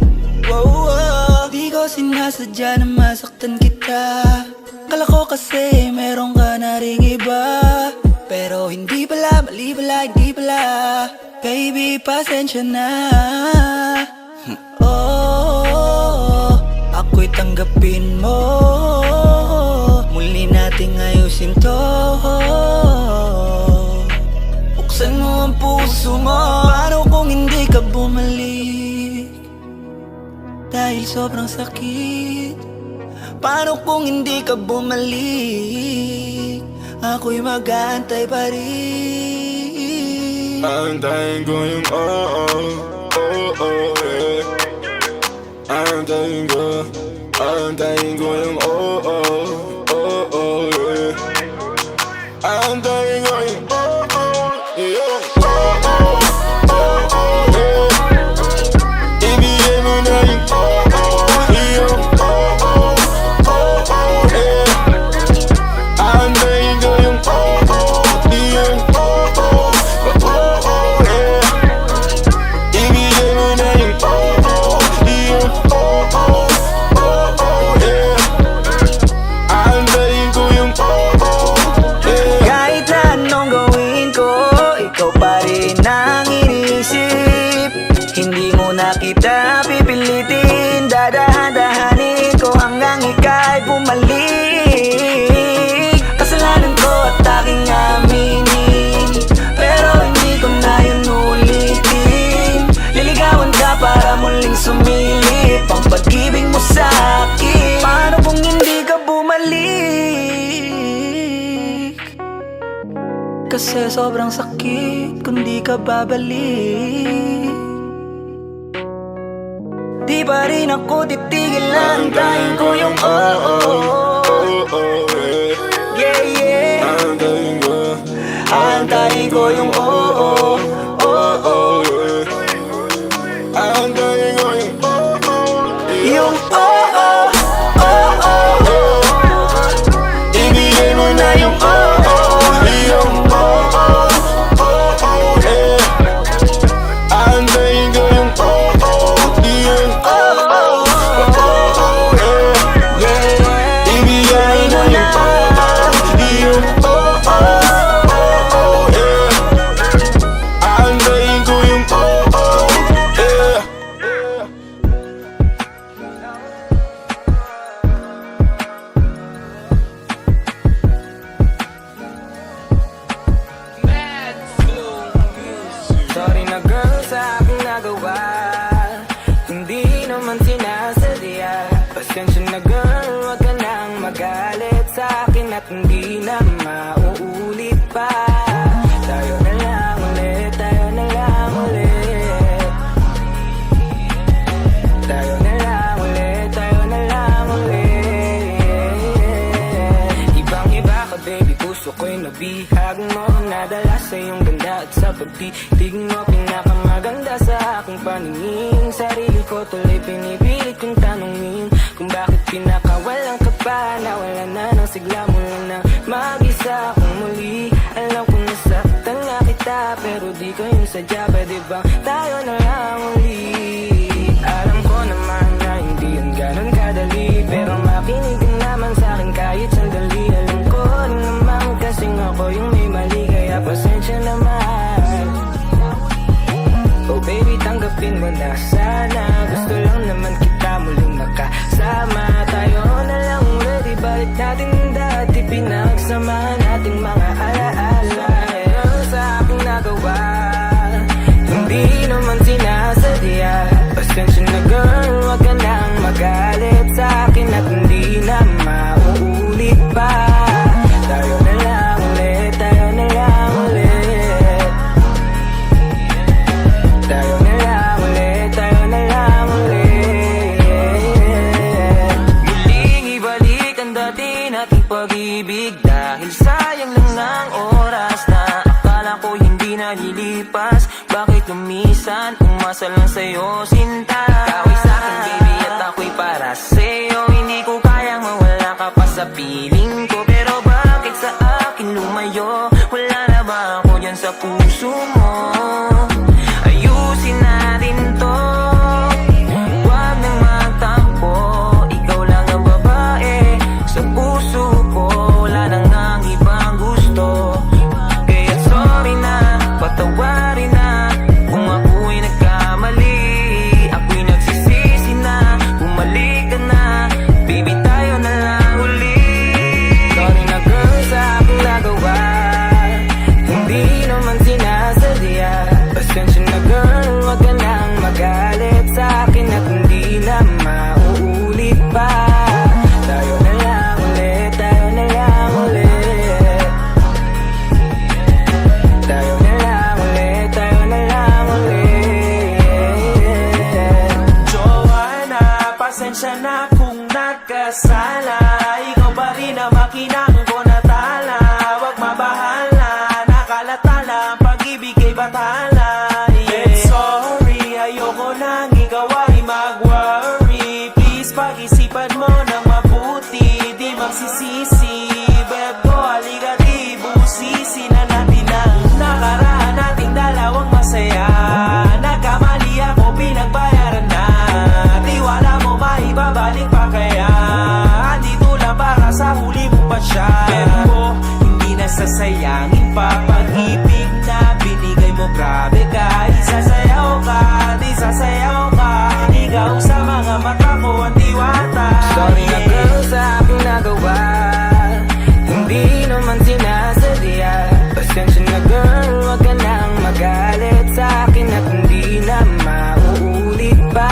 Di ko sinasadya na masaktan kita. Kala ko kasi meron ka na ring iba, pero hindi pala, mali pala, hindi pala. Baby, pasensya na. Ako'y tanggapin mo. Muli nating ayusin to. Buksan mo ang puso mo. Paano kung hindi ka bumalik? Dahil sobrang sakit. Paano kung hindi ka bumalik? Ako'y mag-aantay pa rin.
Antayin ko yung yeah. Antayin ko yung yeah. Antayin ko yung yeah. Ibigay mo na yung yeah. Antayin ko yung yeah. Ibigay mo na yung yeah. Antayin ko yung
Kahit na anong gawin ko, ikaw pa rin ang iniisip. Hindi mo na kita pipilitin, dadahan-dahanin ko hanggang ika'y bumalik. Kasalanan ko at aking aminin, pero hindi ko na yun ulitin. Liligawan ka para muling sumilip ang pag-ibig mo sa'kin. Paano kung hindi ka bumalik? Kasi sobrang sakit kung di ka babalik. Di pa rin ako titigil, antayin ko yung yeah, yeah. Antayin ko yung
yeah. Antayin ko yung ibigay mo na yung yung yeah. Antayin ko yung yeah. Ibigay mo na yung yeah.
ang ganda at sa pagtitig mo pinakamaganda sa aking paningin. Sarili ko tuloy pinipilit kong tanungin kung bakit pinakawalan ka pa. Nawala na ng sigla mula na mag-isa akong muli. Alam kong nasaktan nga kita pero di ko yung sadya. Pwede bang tayo na lang uli? Alam ko naman na hindi yun ganun kadali, pero makinig ka naman sa'kin kahit sandali. Alam ko rin naman kasing ako yung may mali, kaya pasensya naman. Oh baby, tanggapin mo na sana. Gusto lang naman kita muling makasama. Tayo na lang ulit, ibalik natin yung dati pinagsamahan nating mga alaala. Ang sa aking nagawa, hindi naman sinasadya. Pasensya na girl, wag ka nang magalit sa akin at hindi na mauulit pa. Tayo na lang ulit, tayo na lang ulit. Tayo na lang ulit, tayo na lang ulit. Muling ibalik ang dati nating pag-ibig, dahil sayang lang ang oras na akala ko hindi nalilipas. Bakit kumisan, umasa lang sa'yo sinta. Ikaw ay sa'kin baby at ako'y para sa'yo. Hindi ko kayang mawala ka pa sa piling ko, pero bakit sa akin lumayo? Wala na ba ako dyan sa puso mo? Ayusin natin to, huwag nang magtampo. Ikaw lang ang babae sa puso ko, wala nang ang ibang gusto. Kaya sorry na, patawarin na kung ako'y nagkamali. Ako'y nagsisisi na, bumalik ka na. Baby, tayo na lang uli. Sorry na girl sa aking nagawa, hindi naman sinasadya. Pasensya na girl, wag ka nang magalit sa akin at hindi na mauulit pa. Tayo na lang ulit, tayo na lang ulit. Tayo na lang ulit, tayo na lang ulit.
Joanna, pasensya na kung nagkasala. Ikaw pa rin ang makinang ko natala. Huwag mabahala, nakalata lang, pag-ibig ay batala. Yeah. Sorry, ayoko nang ikaw ay mag-worry. Please, pag-isipan mo ng mabuti, di magsisisi. Beb ko, halika di busisi na natin ang nakaraan nating dalawang masaya. Nagkamali ako, pinagbayaran na. Tiwala mo maibabalik pa kaya andito lang para sa huli mo pa siya. Pero hindi na sasayangin pa pag-ibig na binigay mo. Grabe ka, isasayaw ka, di sasayaw ka. Ikaw sa mga mata ko ang diwata.
Sorry na girl sa aking nagawa, hindi naman sinasadya. Pasensya na girl, wag ka nang magalit sa akin at hindi na mauulit pa.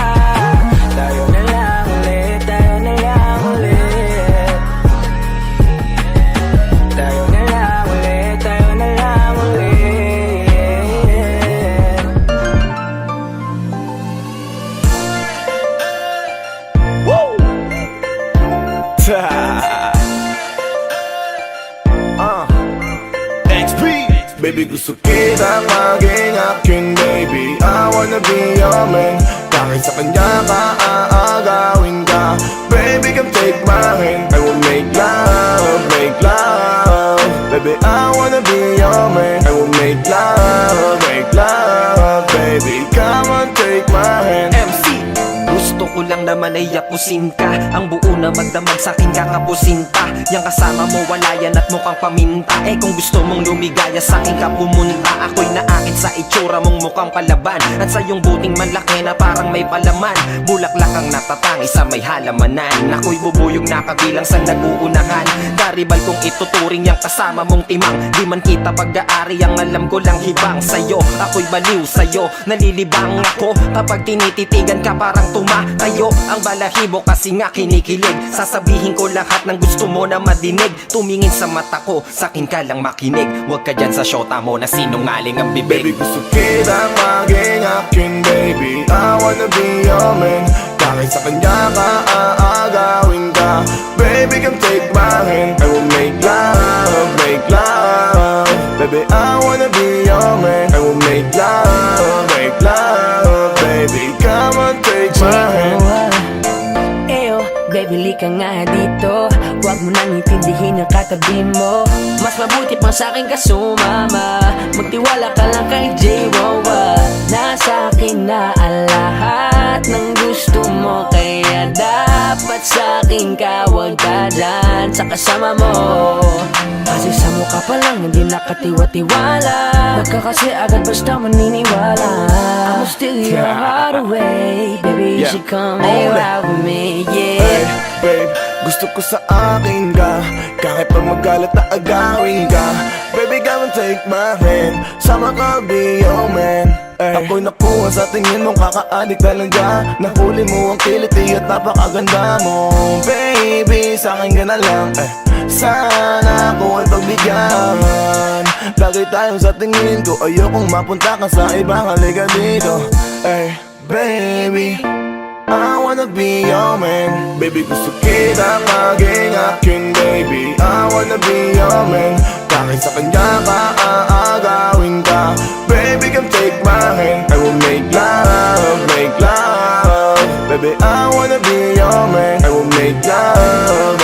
Tayo na lang ulit, tayo na lang ulit. Tayo na lang ulit, tayo na lang ulit.
XP Baby, gusto kitang maging akin, baby. I wanna be your man. Kahit sa kanya ka aagawin ka. Baby, come take my hand. I will make love, make love. Baby, I wanna be your man. I will make love, baby. Come on, take my hand.
MC, gusto ko lang naman ay yapusin ka. Ang buo na magdamag sa'kin kakapusin pa. Yang kasama mo wala yan at mukhang paminta. Eh kung gusto mong lumigaya sa'kin ka pumunta. Ako'y naakit sa itsura mong mukhang palaban. At sa iyong buting manlaki na parang may palaman. Bulaklak ang natatangi sa may halamanan. Ako'y bubuyog na kabilang sa naguunahan. Karibal kong ituturing yang kasama mong timang. Di man kita pag-aari, ang alam ko lang hibang sa'yo. Ako'y baliw sa'yo, nalilibang ako. Kapag tinititigan ka parang tumatayo. Ang balahibo kasi nga kinikilig. Sasabihin ko lahat ng gusto mo na madinig. Tumingin sa mata ko, sa'kin ka lang makinig. Huwag ka dyan sa syota mo na sinungaling ang bibig.
Baby, gusto kitang maging akin, baby. I wanna be your man. Kahit sa kanya ka aagawin ka. Baby, come take my hand. I will make love, Baby, I wanna be your man. I will make love, baby. Come on, take my hand.
Eyo, baby, lika nga dito. Huwag mo nang intindihin ang katabi mo. Mas mabuti pang sa'kin ka sumama. Magtiwala ka lang kay J-Wawa. Nasa akin na ang lahat ng gusto mo, kaya dapat sa'kin ka huwag ka dyan sa kasama mo. Kasi sa mukha pa lang hindi nakatiwa-tiwala. Baka kasi agad basta maniniwala. I'ma steal your heart away. Baby, you should come lay right with me, yeah.
Hey, babe, gusto ko sa akin ka. Kahit pag magalit na agawin ka. Baby, come and take my hand. Sama ka, be your man. Ako'y nakuha sa tingin mong kakaadik talaga. Nahuli mo ang kiliti at napakaganda mo. Baby, sa'kin ka na lang. Sana ako ay pagbigyan. Lagi tayo sa tingin ko. Ayokong mapunta ka sa ibang halika dito. Baby, I wanna be your man. Baby, gusto kita maging akin, baby. I wanna be your man. Kahit sa kanya ka aagawin ka. Baby, come take my hand. I will make love. Baby, I wanna be your man. I will make love,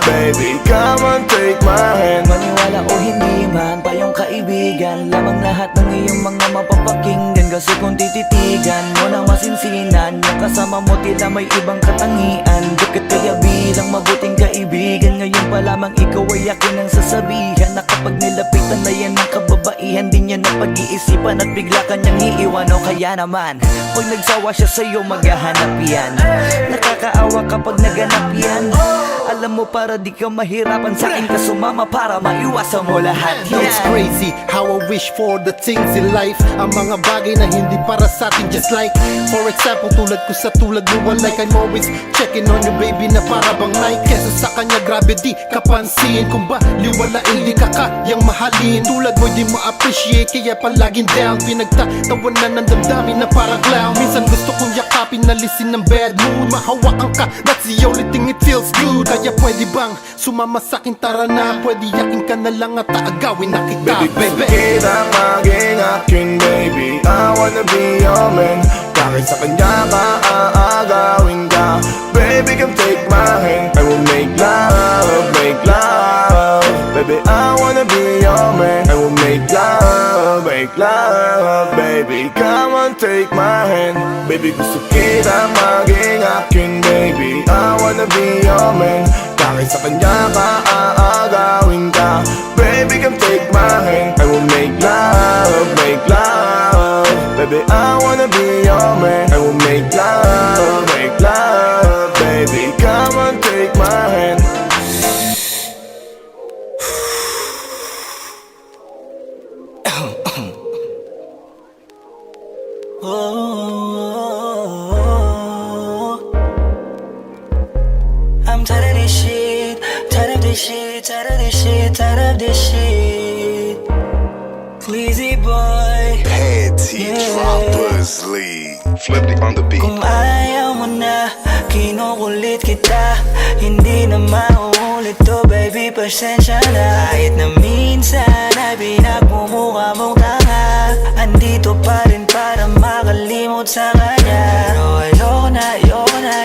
baby. Come on, take my hand.
Maniwala o hindi man, payong kaibigan. Lamang lahat ng iyong mga mapapakinggan. Kasi kung tititigan mo na masinsinan, yung kasama mo tila may ibang katangian. Dikit kaya bilang mabuting kaibigan. Ngayon pa lamang ikaw ay akin ang sasabihan, na kapag nilapitan na yan ng kababaihan, di niya na pag-iisipan at bigla kanyang iiwan. O kaya naman, pag nagsawa siya sa'yo maghahanap yan. Nakakaawa kapag naganap yan. Alam mo para di ka mahirapan, sa'kin ka sumama para maiwasan mo lahat yan.
It's crazy how I wish for the things in life. Ang mga bagay na hindi para sa atin, just like for example, tulad ko sa tulad mo, like I'm always checking on you, baby, na para bang night. Kesa sa kanya grabe di kapansin. Kung ba liwalain di ka kayang mahalin. Tulad mo di mo appreciate, kaya palaging down. Pinagtatawanan ng damdamin na parang clown. Minsan gusto kong yakapin, nalisin ng bad mood. Mahawakan ka, that's the only thing it feels good. Kaya pwede bang sumama sa'kin, tara na. Pwede yakin ka na lang at aagawin na kita,
baby. Gusto kita maging akin, baby. I wanna be your man. Kahit sa kanya ka aagawin ka. Baby, come take my hand. I will make love, baby. I wanna be your man. I will make love, baby. Come on, take my hand. Baby, gusto kita maging akin, baby. I wanna be your man. Kahit sa kanya ka aagawin ka. Baby, come take my hand. I will make love, baby. I wanna be your man. I will make love, baby. Come on, take my hand.
I'm tired of this shit, tired of this shit, tired of this shit, tired of this shit. Sleazy boy,
Panty Droppers League. Flip it on the beat.
kung ayaw mo na, kinukulit kita. Hindi na mauulit to, baby, pasensya na. Kahit na minsan ay pinagmumukha mong tanga, andito pa rin para makalimot sa kanya. Pero ayoko na,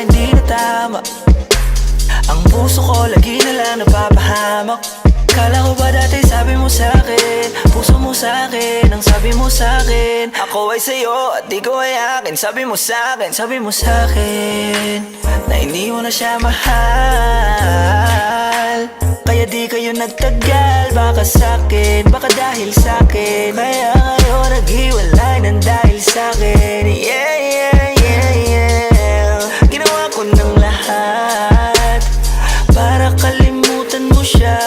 hindi na tama. Ang puso ko lagi na lang napapahamak. Kala ko ba dati sabi mo sa'kin, puso mo sa'kin, ang sabi mo sa'kin, ako ay sa'yo at di ko ay akin. Sabi mo sa'kin na hindi mo na siya mahal. Kaya di kayo nagtagal, baka sa'kin, baka dahil sa'kin. Kaya ngayon naghiwalay ng dahil sa'kin. Yeah. Ginawa ko ng lahat para kalimutan mo siya.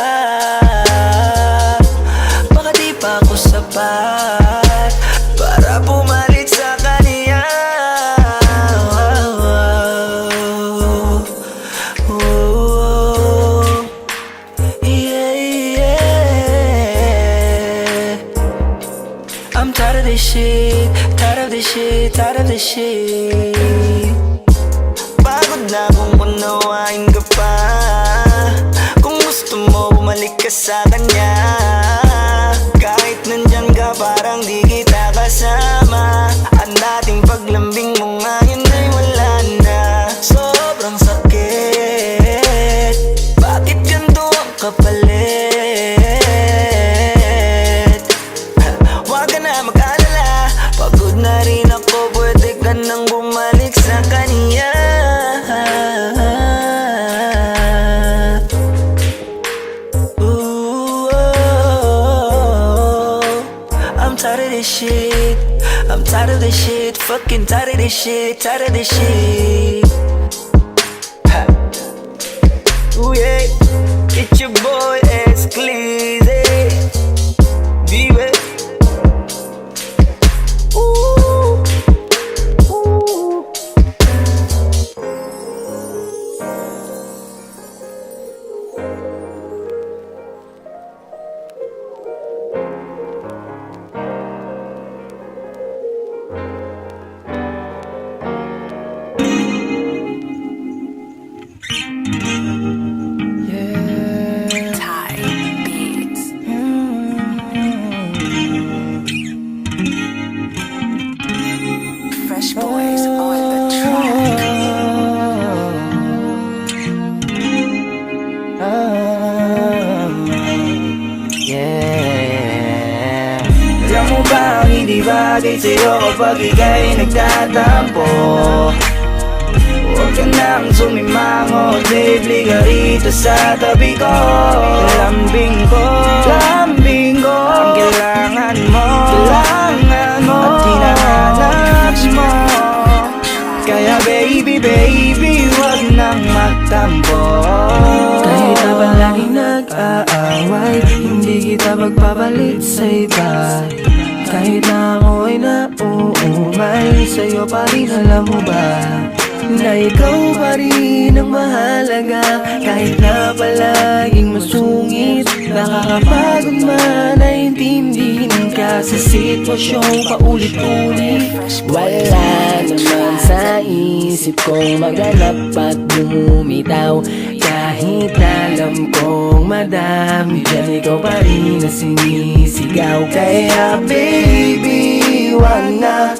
Baka di pa ako sapat para pumalit sa kanya. I'm tired of this shit, tired of this shit, tired of this shit. Pagod na kung unawain ka pa. Kung gusto mo bumalik ka sa kanya.
Kahit nandyan ka parang di kita kasama. Ang dating paglambing mo ngayon ay wala na. Sobrang sakit, bakit ganito ang kapalit? Huwag ka na mag-alala, pagod na rin ako, pwede ka nang bumalik sa kanya. I'm tired of this shit, I'm tired of this shit, fucking tired of this shit, tired of this shit. Ha. Ooh yeah, it's your boy Exclusive, baby. Ooh, ooh.
Fresh boys on the track.
Yeah. Alam mo ba ang hindi bagay sa'yo kapag ika'y nagtatampo? Huwag ka nang sumimangot, babe, liga rito sa tabi ko. Lambing ko, ang kailangan mo, at hinahanap mo. Kaya baby, baby, huwag nang magtampo.
Kahit na palaging nag-aaway, hindi kita magpapalit sa iba. Kahit na ako ay nauumay, sa'yo pa rin alam mo ba na ikaw pa rin ang mahalaga. Kahit na palaging masungit, nakakapagod man ay intindihin ka sa sitwasyong paulit-ulit. Wala naman sa isip kong maghanap at bumitaw. Kahit alam kong madami dyan, ikaw pa rin na sinisigaw. Kaya baby, huwag nang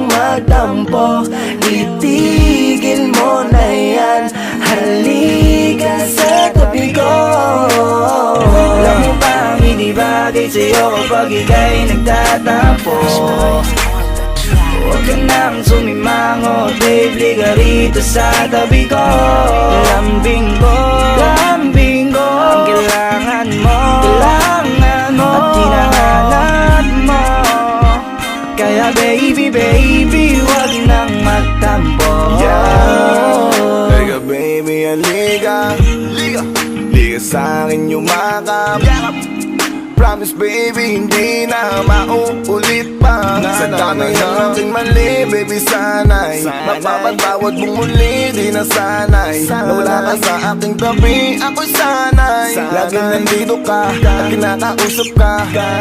magtampo. Itigil mo na yan, halika sa tabi ko.
Alam mo ba ang hindi bagay sa'yo kapag ika'y nagtatampo? Huwag ka nang sumimangot, babe, liga rito sa tabi ko. Lambing ko, ang kailangan mo, at hinahanap mo. Kaya baby, baby, huwag nang magtampo.
Liga baby, aliga, liga sa'kin yumakap. Promise baby, hindi na mauulit pa. Sa dami ng aking mali, baby sana'y mapapatawad mong muli, di na sanay. Nawala ka sa aking tabi, ako'y sanay. Laging nandito ka, at kinakausap ka.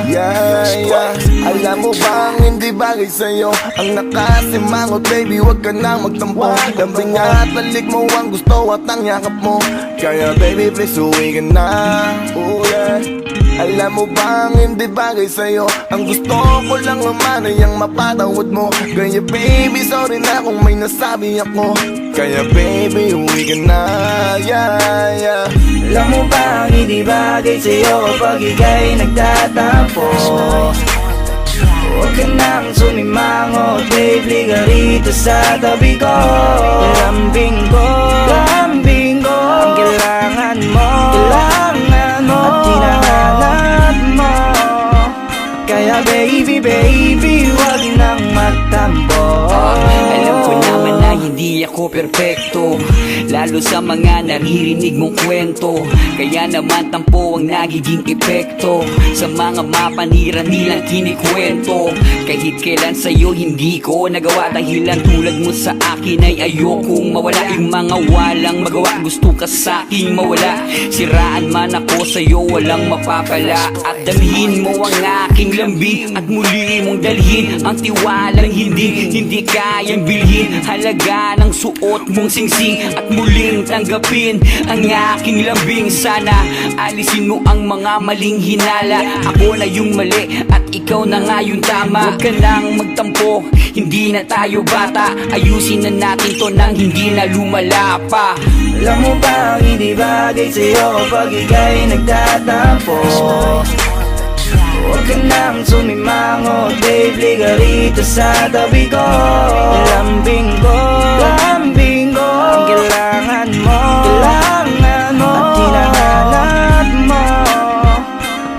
Yeah, yeah. Alam mo bang hindi bagay sa'yo ang nakasimangot, baby, wag ka na magtampo. Lambing at balik mo ang gusto at ang yakap mo. Kaya baby, please uwi ka na. Oh yeah. Alam mo bang hindi bagay sa'yo ang gusto ko lang naman ay ang mapatawad mo. Kaya baby, sorry na kung may nasabi ako. Kaya baby, uwi ka na, yeah, yeah.
Alam mo bang hindi bagay sa'yo kapag ika'y nagtatampo? Huwag ka nang sumimangot, babe, liga rito sa tabi ko. Lambing ko, ang kailangan mo, at hinahanap mo. Kaya baby, baby, huwag nang magtampo.
Alam ko naman na hindi ako perpekto, lalo sa mga naririnig mong kwento. Kaya naman tampo ang nagiging epekto sa mga mapanira nilang kinikwento. Kahit kailan sa'yo hindi ko nagawa, dahilan tulad mo sa akin ay ayokong mawala. Yung mga walang magawa, gusto ka sa'king mawala. Siraan man ako sa'yo, walang mapapala. At damhin mo ang aking lambing. lambing at muli mong dalhin ang tiwalang hindi kayang bilhin. Halaga ng suot mong singsing at muling tanggapin ang aking lambing. Sana alisin mo ang mga maling hinala. Ako na yung mali at ikaw na nga yung tama. Huwag ka nang magtampo, hindi na tayo bata. Ayusin na natin to nang hindi na lumala pa.
Alam mo ba ang hindi bagay sa'yo kapag ika'y nagtatampo? Huwag ka nang sumimangot, babe, liga rito sa tabi ko. Lambing ko, lambing ko, ang kailangan mo, at hinahanap mo.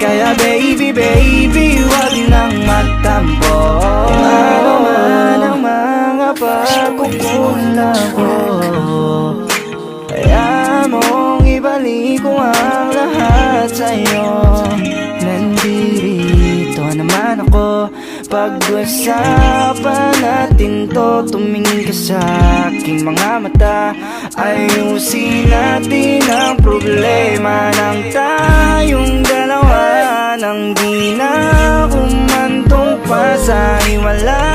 Kaya baby, baby, huwag nang magtampo. Ano man ang mga pagkukulang ko, kaya mong ibalik ko ang lahat sa'yo. Nandito naman ako, pag-usapan natin to. Tumingin ka sa aking mga mata, ayusin natin ang problema ng tayong dalawa. Nang di na kumantong pa sa hiwalayan.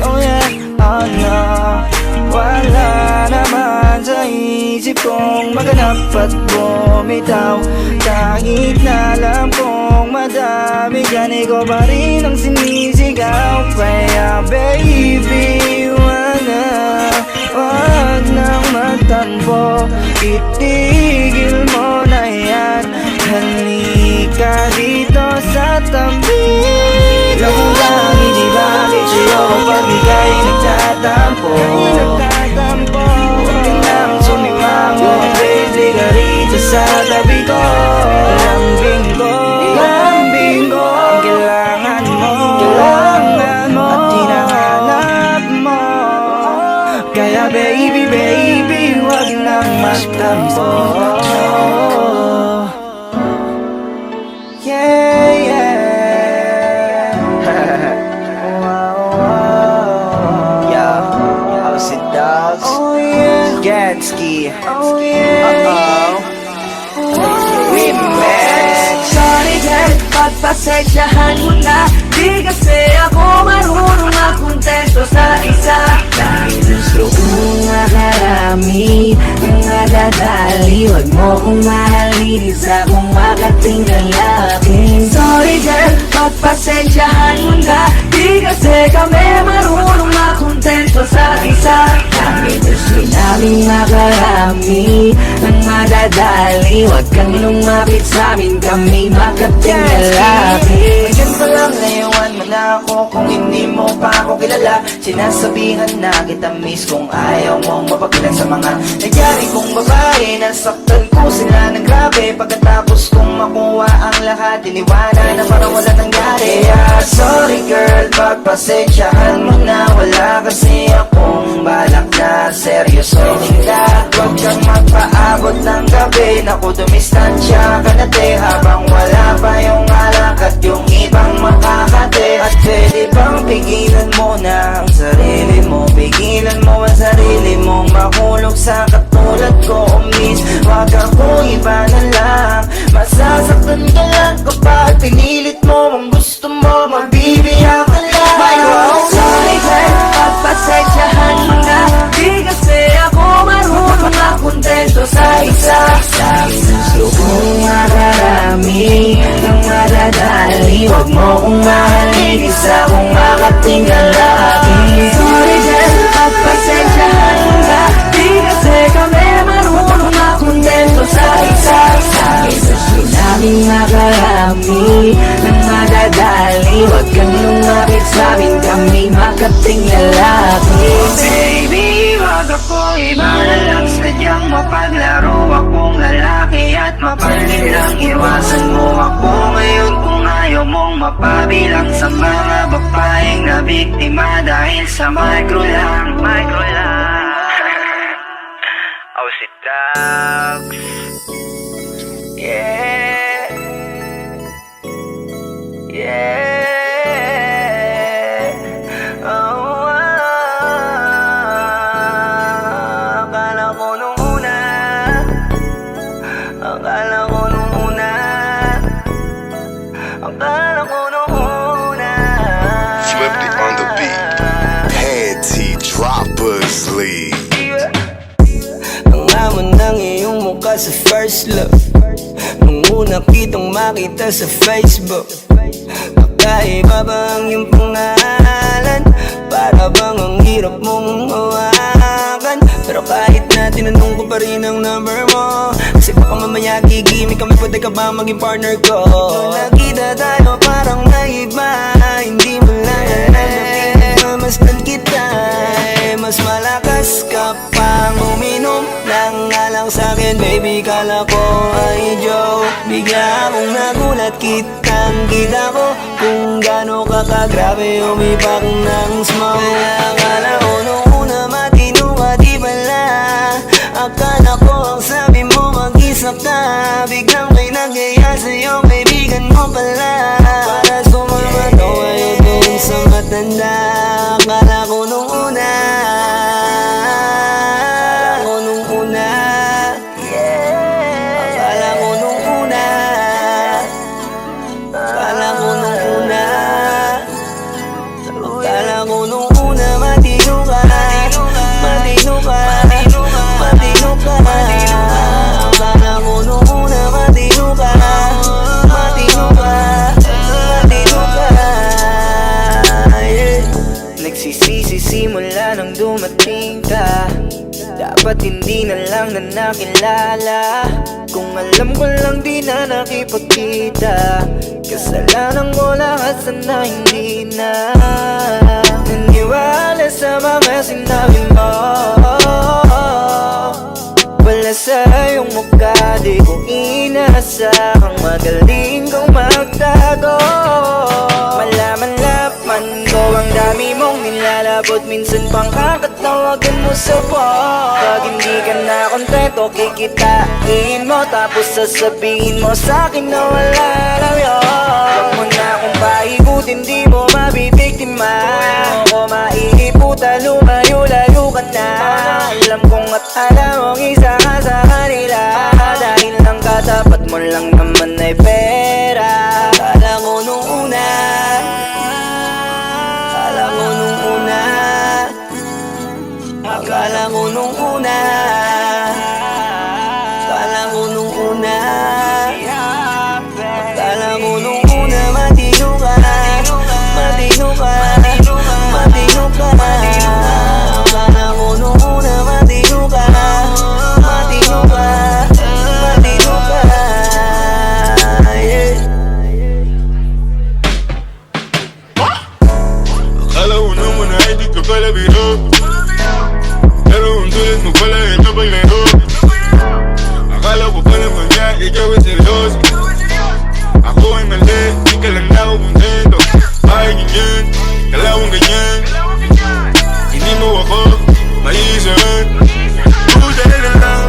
Oh yeah, oh no, wala naman sa isip kong maganap at bumitaw. Kahit na alam kong madami dyan, ikaw pa rin ang sinisigaw. Kaya baby, wag nang magtampo, itigil mo na yan. Halika dito sa tabi. Alam mo ba hindi bakit sa'yo kapag ika'y nagtatampo? Huwag ka nang sumimango, baby, ka rito sa tabi ko. Lambing ko, lambing ko, ang kailangan mo, at hinahanap mo. Kaya baby, baby, huwag nang magtampo. Yeah, yeah. Yo, how's it, dogs? Oh yeah, Gansky. Oh yeah. Remix.
Sorry girl, pagpasensyahan mo na. Di kasi ako marunong makontento sa isa. Dahil gusto kong makarami, mga dadali. Huwag mo kong mahalin, isa kong makating lalaki. Sorry girl, pagpasensyahan mo na. Di kasi kami marunong makontento sa isa. Dahil gusto namin makarami, ng madadali. Huwag kang lumapit sa'min, kami makating lalaki.
Ngayon pa lang ngayon mo na ako, kung hindi mo pa ako kilala. Sinasabihan na kita miss kung ayaw mong mapagilan sa mga nangyari kong babae. Nasaktan ko sila ng grabe, pagkatapos kong makuha ang lahat, iniwanan na parang wala nangyari. Sorry girl, pagpasensyahan mo na. Wala kasi akong balak na seryosohin ka. Huwag kang magpaabot ng gabi, naku dumistansya ka na te. Habang wala pa yung alak at yung ibang makakate. At pwede bang pigilan mo na ang sarili mo, pigilan mo ang sarili mo mahulog sa katulad ko, miss. Wag akong iba na lang, masasaktan ka lang kapag pinilit mo ang gusto mo, magbibiyak ka lang.
Sorry girl, pagpasensyahan mo na. Di kasi ako marunong makontento sa isa. Gusto kong makarami, ng madadali. Huwag mo kong mahalin, isa kong makating lalaki. Sorry girl, pagpasensyahan mo na. Di kasi kami marunong makontento sa isa. Gusto namin makarami, ng madadali. Huwag kang lumapit sa'min, kami makating lalaki.
Baby, wag ako iba na lang, sadyang mapaglaro akong lalaki at mapalit lang. Iwasan mo ako ngayon kung ayaw mong mapabilang sa mga babaeng na biktima dahil sa micro lang. How's it, dogs? Yeah, yeah. Oh, akala ko nung una,
sa first love. Nung una kitang makita sa Facebook, kakaiba ba ang iyong pangalan? Para bang ang hirap mong hawakan? Pero kahit na tinanong ko pa rin ang number mo, kasi baka mamaya gigimik kami, pwede ka ba maging partner ko? Nung nakita tayo parang naiba, hindi mo lang alam na pinagmamasdan kita. Mas malakas ka pang uminom ng alang sa'kin, baby, kala ko ay joke. Bigla akong nagulat, kitang-kita ko kung gaano ka kagrabe umipak ng smoke. Kaya akala ko nung una matino ka, di pala. Akala ko ang sabi mo mag-isa ka, biglang may nagyaya sa'yo, kaibigan mo pala. Para sumama to ayaw doon sa matanda. Akala ko nung una, simula nang dumating ka, dapat hindi na lang na nakilala. Kung alam ko lang di na nakipagkita, kasalanan ko lahat, sana hindi na naniwala sa mga sinabi mo. Wala sa iyong mukha, di ko inasahang magaling kang magtago. Malaman-laman ko ang dami mong nilalabot, minsan pang kakatawagan mo sa phone. Pag hindi ka na kontento, kikitain mo, tapos sasabihin mo sa'kin na wala lang yun. Huwag mo na akong paikutin, di mo mabibiktima. Huwag mo maiiputa, lumayo-layo ka na. Alam kong at alam mong isa ka sa kanila, dahil lang katapat mo lang naman ay pera. Akala ko nung una, akala ko nung una, akala ko nung una, akala ko nung una, akala ko nung una, matino ka, matino ka, matino ka. Akala ko nung una, matino ka, matino ka, matino ka, yeah.
Akala ko naman na hindi ka pala biro, pero ang tulad mo pala ito pa'y laro. Akala ko pala niya, ikaw ay seryoso. Ako ay mali, di ka lang na ako kontento. Bakit ganyan, kalawang ganyan, hindi mo ako maisahan. Buta na lang,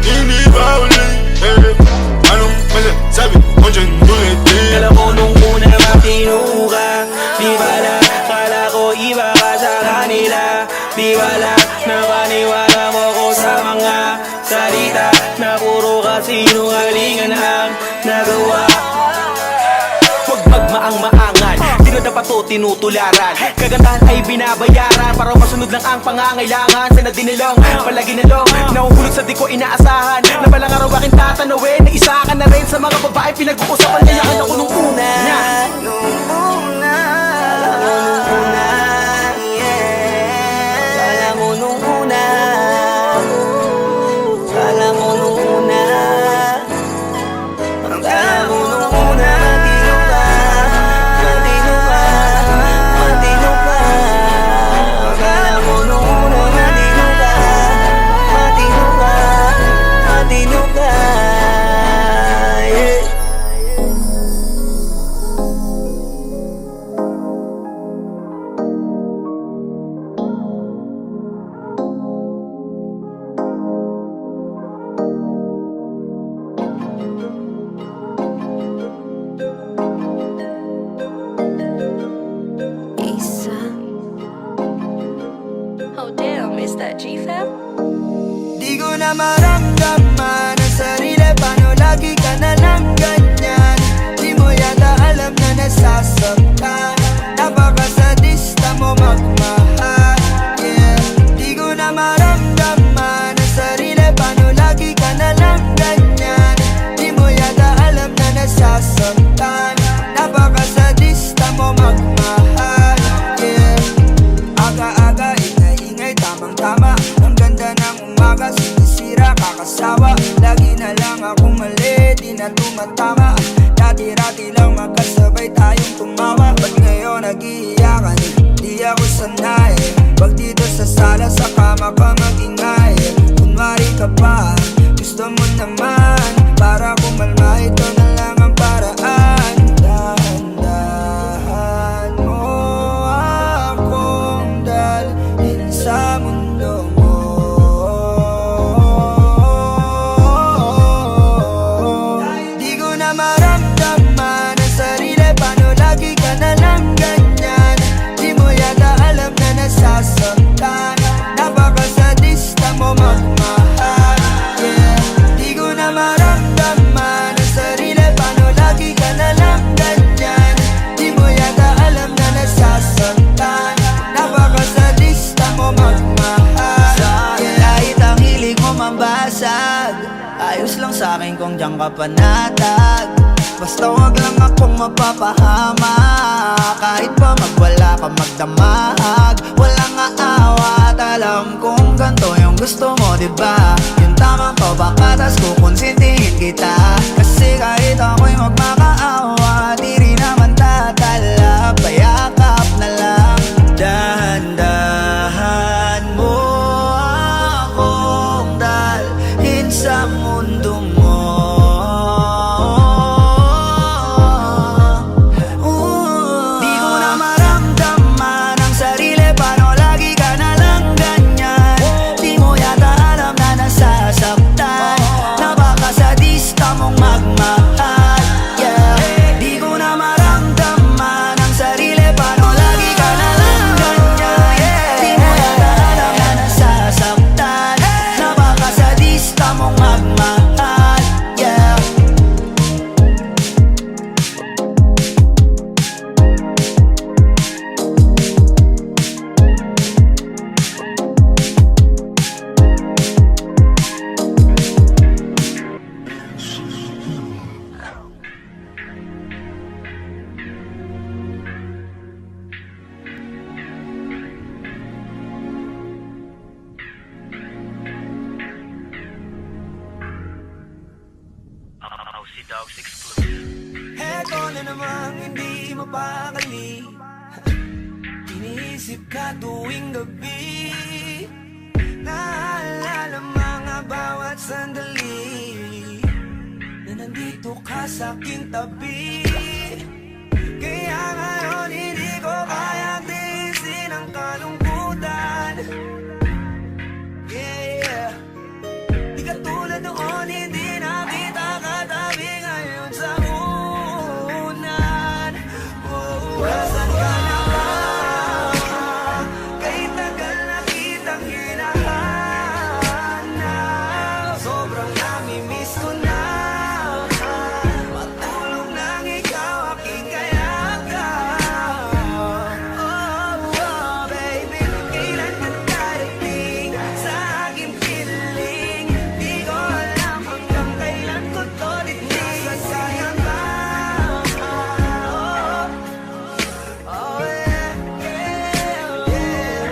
hindi ba ulit, anong masasabi mo dyan ulit?
Kala ko nung una matino ka, di bala, kala ko iba ka sa kanila. Di bala, nakaniwala mo ko sa mga salita na puro kasinungalingan ang nagawa. Huwag magmaang-maangan, di na dapat to tinutularan. Kagandahan ay binabayaran para masunod lang ang pangangailangan. Sana dinilong, palagi nalong, nahuhulog sa di ko inaasahan. Na balang araw aking tatanawin, na isa ka na rin sa mga babae pinag-uusapan. Kaya ka na ko nung una, nung una, alam mo nung una, yeah. Alam mo nung una, alam mo nung una, alam mo nung una, matino ka, matino ka, matino ka. Alam mo nung una, matino ka, matino ka, matino ka, yeah.
kapanatag. Basta wag lang akong mapapahama. Kahit pa magwala ka magdamag, walang aawat. Alam kong ganito yung gusto mo, diba? Yung tamang pabakas, kukonsintihin kita. Kasi kahit ako'y magmakaawa, di rin naman tatala. Payakap na lang. Dahan-dahan mo akong dalhin sa mundo mo. Di ko na maramdaman ang sarili, paano lagi ka na lang ganyan? Di mo yata alam na nasasaktan, napakasadista mong magmahal, yeah. Di ko na maramdaman ang sarili, paano lagi ka na lang ganyan, yeah. Di mo yata alam na nasasaktan, napakasadista mong magmahal, yeah. Eto na namang hindi mapakali, iniisip ka tuwing gabi. Naalala mga bawat sandali na nandito ka sa aking tabi. Kaya ngayon hindi ko kaya tiisin ang kalungkutan, yeah. Di katulad noon, hindi na kita katabi ngayon sa unan. Nasaan ka na ba? Kay tagal na kitang hinahanap, sobrang namimiss ko na matulog nang ikaw aking kayakap. Oh, baby, kailan ka darating sa aking piling? Di ko alam hanggang kailan ko to dinig. Nasaan ka ba? Oh, yeah, yeah.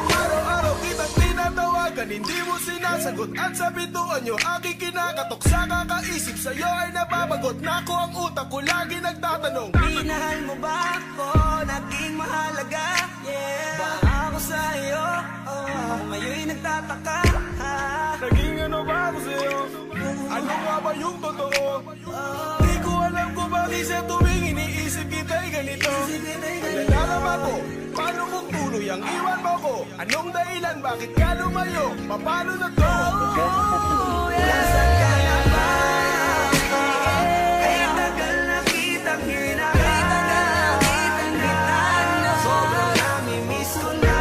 Araw-araw kitang tinatawagan, hindi mo sinasagot. At sa pintuan nyo, aking kinakatok. Sa kakaisip sa'yo ay nababagot. Nako ang utak ko, lagi nagtatanong,
Minahal mo ba ako? Naging mahalaga, yeah. Ba ako sa'yo? Oh, ngayon nagtataka, ha?
naging ano ba ako sa'yo? Ano nga ba yung totoo? Di ko alam kung bakit sa tuwing iniisip kita'y ganito. Nalalam ako, paano kung tuloy ang iwan mo ko? Anong dahilan, bakit ka lumayo? Paano na to?
Nasaan ka na ba? Kaya tagal na kitang hinahanap, sobrang namimiss ko na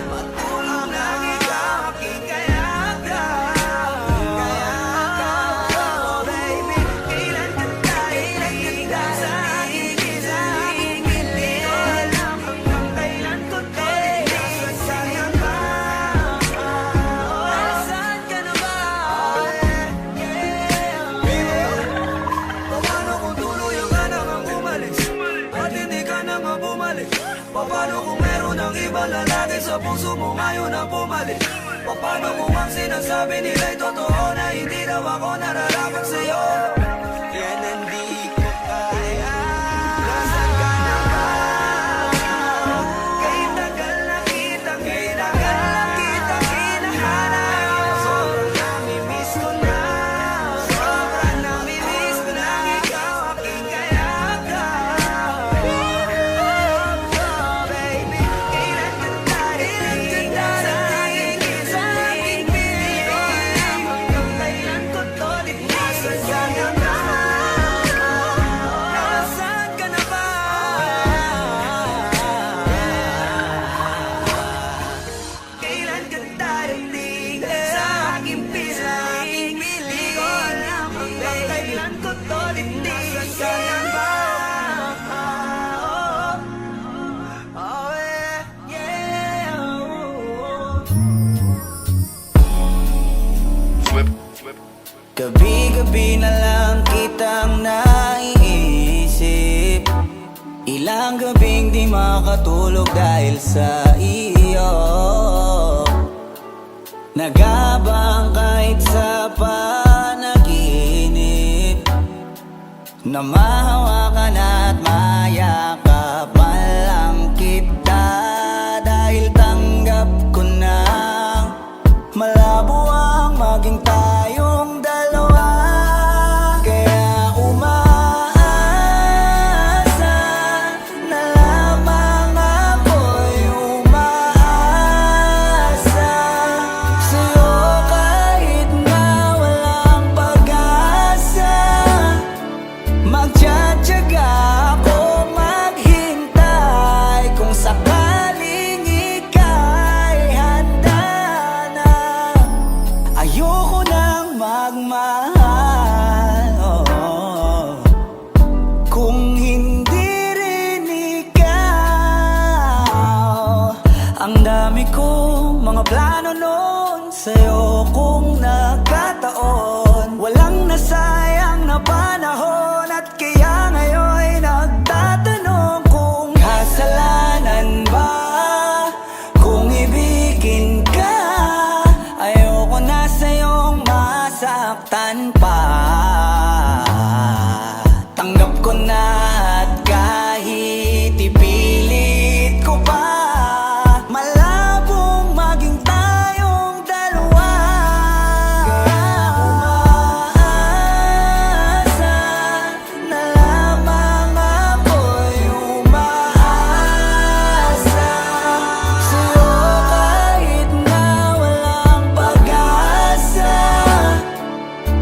matulog nang ikaw aking kayakap. Oh, baby, kailan ka darating sa aking piling? Di ko alam hanggang kailan ko to dinig. Nasaan ka ba? Nasaan ka na ba? Paano kung tuluyang ka namang umalis at hindi ka naman bumalik? Paano kung meron ang ibang lalaki sa puso mo ngayon na bumalik? Paano kung ang sinasabi nila'y totoo na hindi daw ako nararapat sa'yo? Kaya hindi ko kaya. Nasaan ka na ba? Kay tagal na kitang hinahanap, sobrang namimiss ko na, sobrang namimiss ko na ikaw aking kayakap. Oh, baby, kailan ka darating sa aking piling? Di ko alam hanggang kailan ko to dinig. Nasaan ka na
makatulog dahil sa iyo. Nagabang kahit sa panaginip, na mahawakan at mayakapan lang kita. Dahil tanggap ko na malabo ang maging tayong dalawa. Kaya umaasa na lamang ako'y umaasa sa'yo kahit na walang pag-asa. Magtsatsaga ako maghintay kung sakaling ika'y handa na. Ayoko nang magmahal, kung hindi rin ikaw. Ang dami kong mga plano noon sa'yo kung nagkataon. Walang nasayang na panahon at kaya ngayon'y nagtatanong kung kasalanan ba kung ibigin ka. Ayoko na sa'yong masaktan pa. Tanggap ko na at kahit ipilit ko pa, malabong maging tayong dalawa. Kaya umaasa na lamang ako'y umaasa sa'yo kahit na walang pag-asa.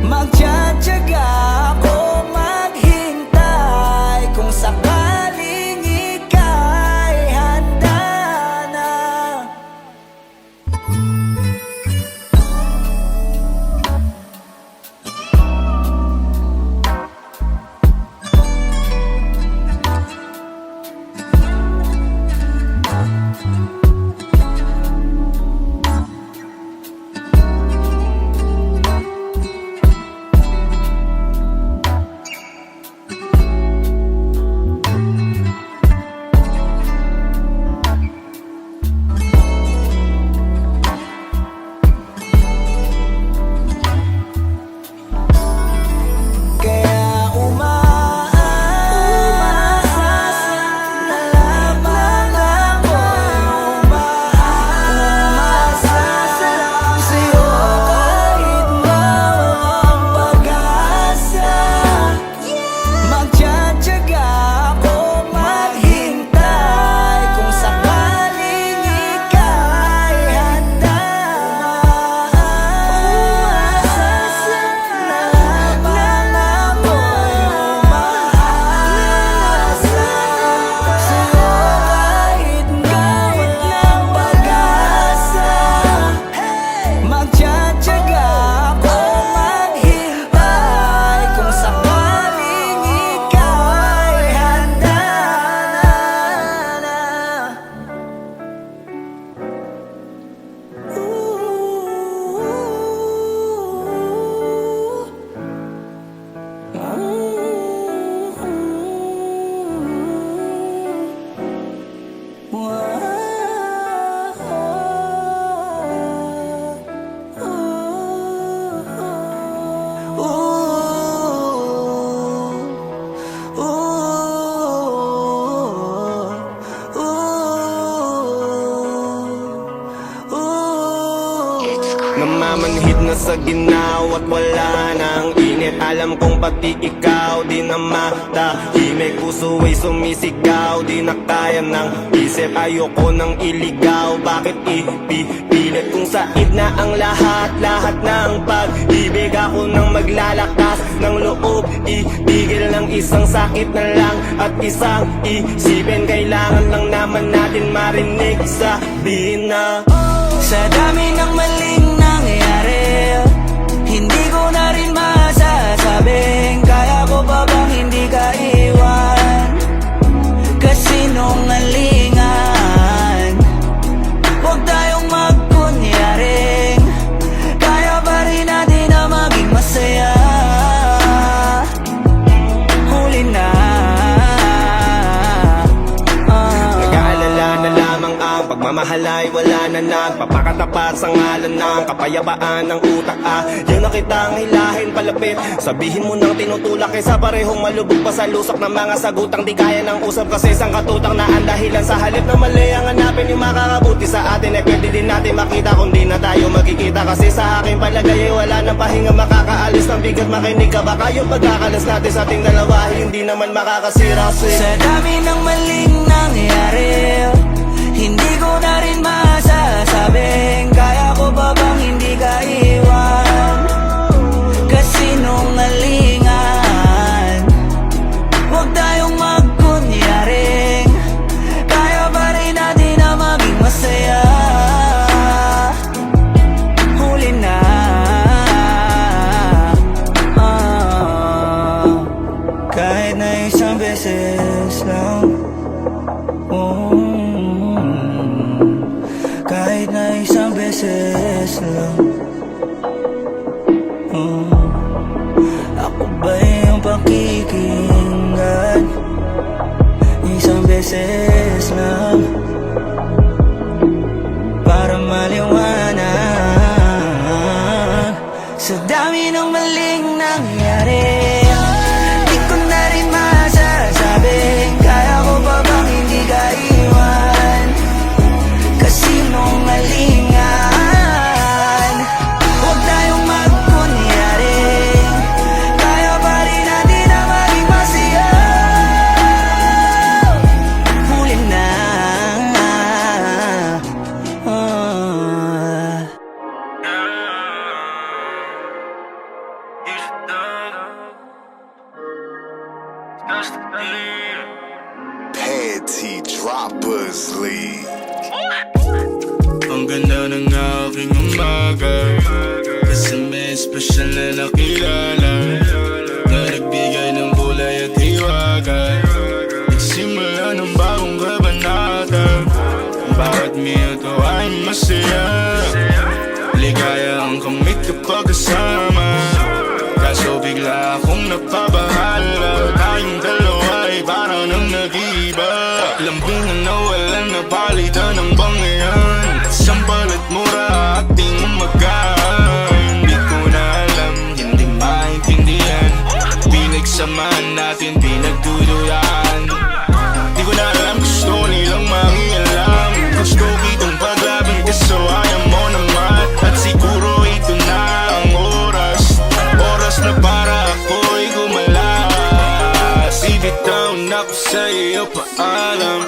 Magtsatsaga ako maghintay kung sakaling ika'y handa na. Kaya umaasa na lamang ako'y umaasa sa'yo kahit na walang pag-asa. Magtsatsaga ako maghintay kung sakaling ika'y handa. Umaasa na lamang ako'y umaasa sa'yo kahit na walang pag-asa. Magtsatsaga ako maghintay kung sakaling ika'y handa na.
Namamanhid na sa ginaw at wala nang init. Alam kong pati ikaw di na matahimik. Puso ay sumisigaw, di na kaya ng isip. Ayoko nang iligaw, bakit ipipilit? Kung said na ang lahat ng pag-ibig. Ako nang maglalakas ng loob, itigil ng isang sakit na lang at isang isipin. Kailangan lang naman natin marinig, sabihin na
Sa dami ng maling nangyayari, hindi ko na rin masasabing kaya ko pa bang hindi ka iwan. Kasinungalingan, huwag tayong magkunyaring kaya pa rin natin na maging masaya. Huli na
pagmamahal ay wala na nagpapakatapat sa ngalan ng kapayapaan ng utak Yan na kitang hilahin palapit, sabihin mo nang tinutulak kaysa parehong malubog pa sa lusok ng mga sagutang di kaya ng usap kasi isang katutang na ang dahilan sa halip na mali ang hanapin yung makakabuti sa atin pwede din natin makita kung di na tayo magkikita kasi sa aking palagay wala nang pahinga makakaalis ng bigat makinig ka baka yung pagkakalas natin sa ating dalawa hindi naman makakasira
Sa dami ng maling nangyari hindi ko na rin masasabing kaya ko ba bang hindi ka iwan kasinungalingan huwag tayong magkunyaring kaya pa rin natin na maging masaya huli na kahit na isang beses lang kahit na isang beses lang Ako ba yung pakikinggan isang beses lang para maliwanag sa dami ng maling nangyari di ko na rin masasabing kaya ko ba bang hindi ka iwan kasinungalingan huwag tayong magkunyaring kaya pa rin natin na maging masaya huli na
Panty Droppers League.
Ang ganda ng aking umaga kasi may special na nakilala na nagbigay ng kulay at hiwaga nagsimula ng bagong kabanata kung bakit minuto ay masaya ligaya ang kamit kapag kasama kaso bigla akong napabahala tayong dalawa ay parang nang nag-iiba lambing na nawalan na palitan ng bangayan sampal at mura ating umagaan Di ko na alam, hindi maintindihan Pinagsamahan natin, pinagduduyan Di ko na alam, gusto nilang mangialam Gusto kitang paglaban kaso ayaw mo naman At siguro ito na ang oras Oras na para ako'y gumalas Bibitaw na ko sa iyo paalam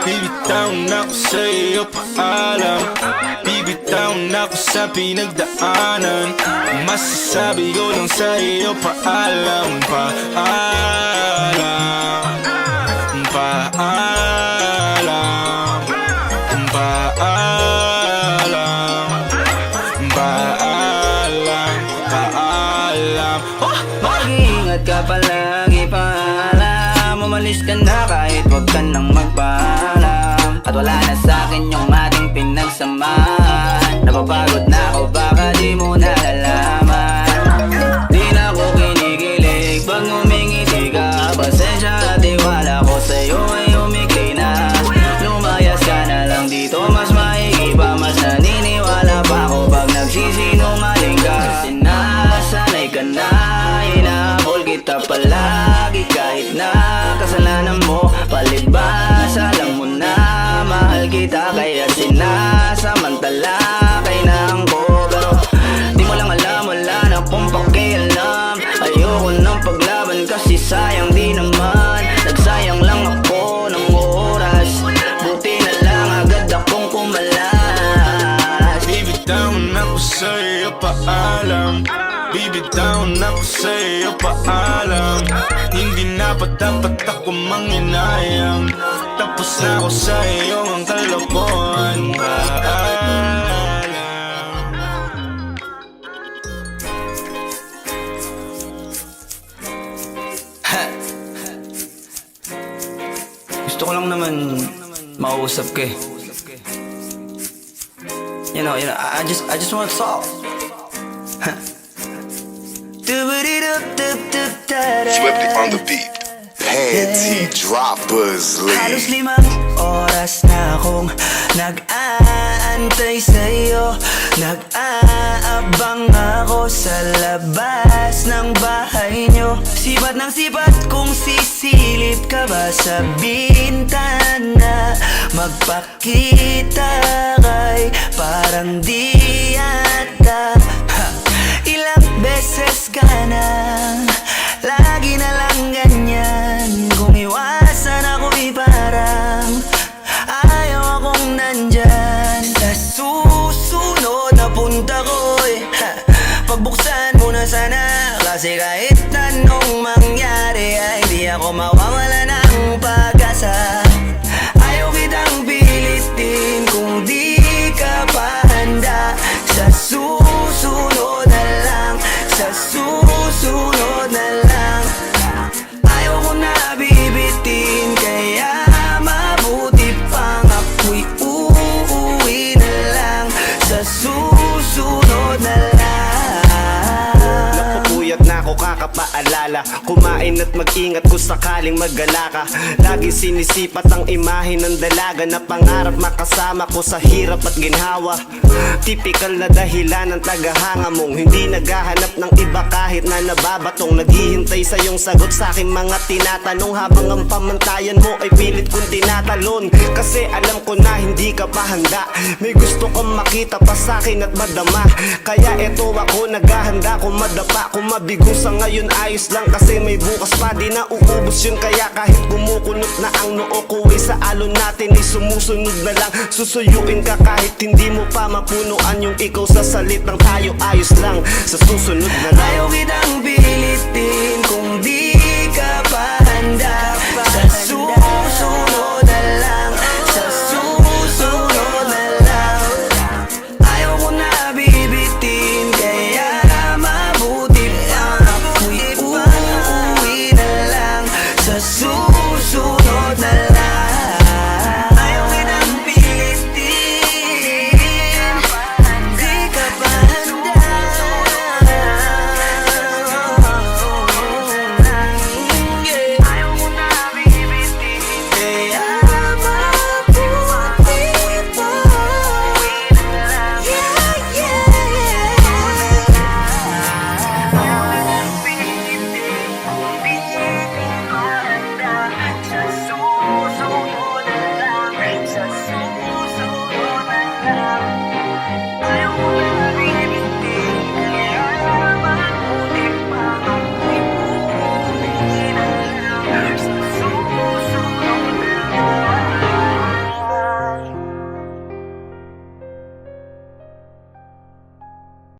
Bibitaw na ko sa iyo paalam Bibitaw na ko sa pinagdaanan Masasabi ko lang sa iyo paalam Paalam Paalam Paalam Paalam Paalam
mag-iingat ka palagi paalam umalis ka na kahit wag ka nang magpaalam at wala na sa'kin yung ating pinagsamahan napapagod na ako baka di mo nalalaman di na ako kinikilig pag ngumingiti ka pasensya at iwala ko sa'yo ay umikli na lumayas ka na lang dito mas maigi pa mas naniniwala pa ako pag nagsisinungaling ka kasi nasanay ka na inahabol kita palagi kahit na kasalanan mo palibas alam mo na mahal kita kaya sinasamantala kailangan ko pero di mo lang alam wala na akong pakialam ayoko ng paglaban kasi sayang di naman nagsayang lang ako ng oras buti na lang agad akong kumalas
Bibitaw na ko sa iyo paalam Bibitaw na ko sa iyo paalam Hindi na pa dapat ako manginayang Tapos na ko sa iyo ang kalokohan Paalam
Gusto ko lang naman mausap ka eh. You know, I just want to talk.
Swiftly on the beat. Panty droppers,
Halos 5 oras na akong nag-aantay sa'yo. Nag-aabang ako sa labas ng bahay nyo. Sipat ng sipat kung sisilip ka ba sa bintana. Magpakita kay parang di yata. Ilang beses ka na, lagi na lang ganyan. Kung iwasan ako'y parang ayaw akong nandyan. Sa susunod na punta ko'y pagbuksan mo na sana. Kasi kahit anong mangyari ay di ako mawawala ng pag-asa. Ayaw kitang pilitin kung di ka pa handa. Sa susunod na lang, sa susunod na lang. Ayaw ko na bibitin, kaya mabuti pang ako'y uuwi na lang. Sa susunod na lang.
Napupuyat na ako kakapaalala. Kumain at mag-ingat kung sakaling maggala ka. Lagi sinisipat ang imahe ng dalaga na pangarap makasama ko sa hirap at ginhawa. Typical na dahilan ng tagahanga mong hindi naghahanap ng iba kahit na nababatong. Naghihintay sa iyong sagot sa aking mga tinatanong, habang ang pamantayan mo ay pilit kong tinatalon. Kasi alam ko na hindi ka pa handa. May gusto kang makita pa sa akin at madama. Kaya eto ako naghahanda kung madapa. Kung mabigo sa ngayon ayos lang, kasi may bukas pa, di na uubos yun. Kaya kahit kumukunot na ang noo ko ay sa alon natin ay sumusunod na lang. Susuyuin ka kahit hindi mo pa mapunuan yung ikaw sa salitang tayo ayos lang. Sa susunod na lang.
Ayaw kitang pilitin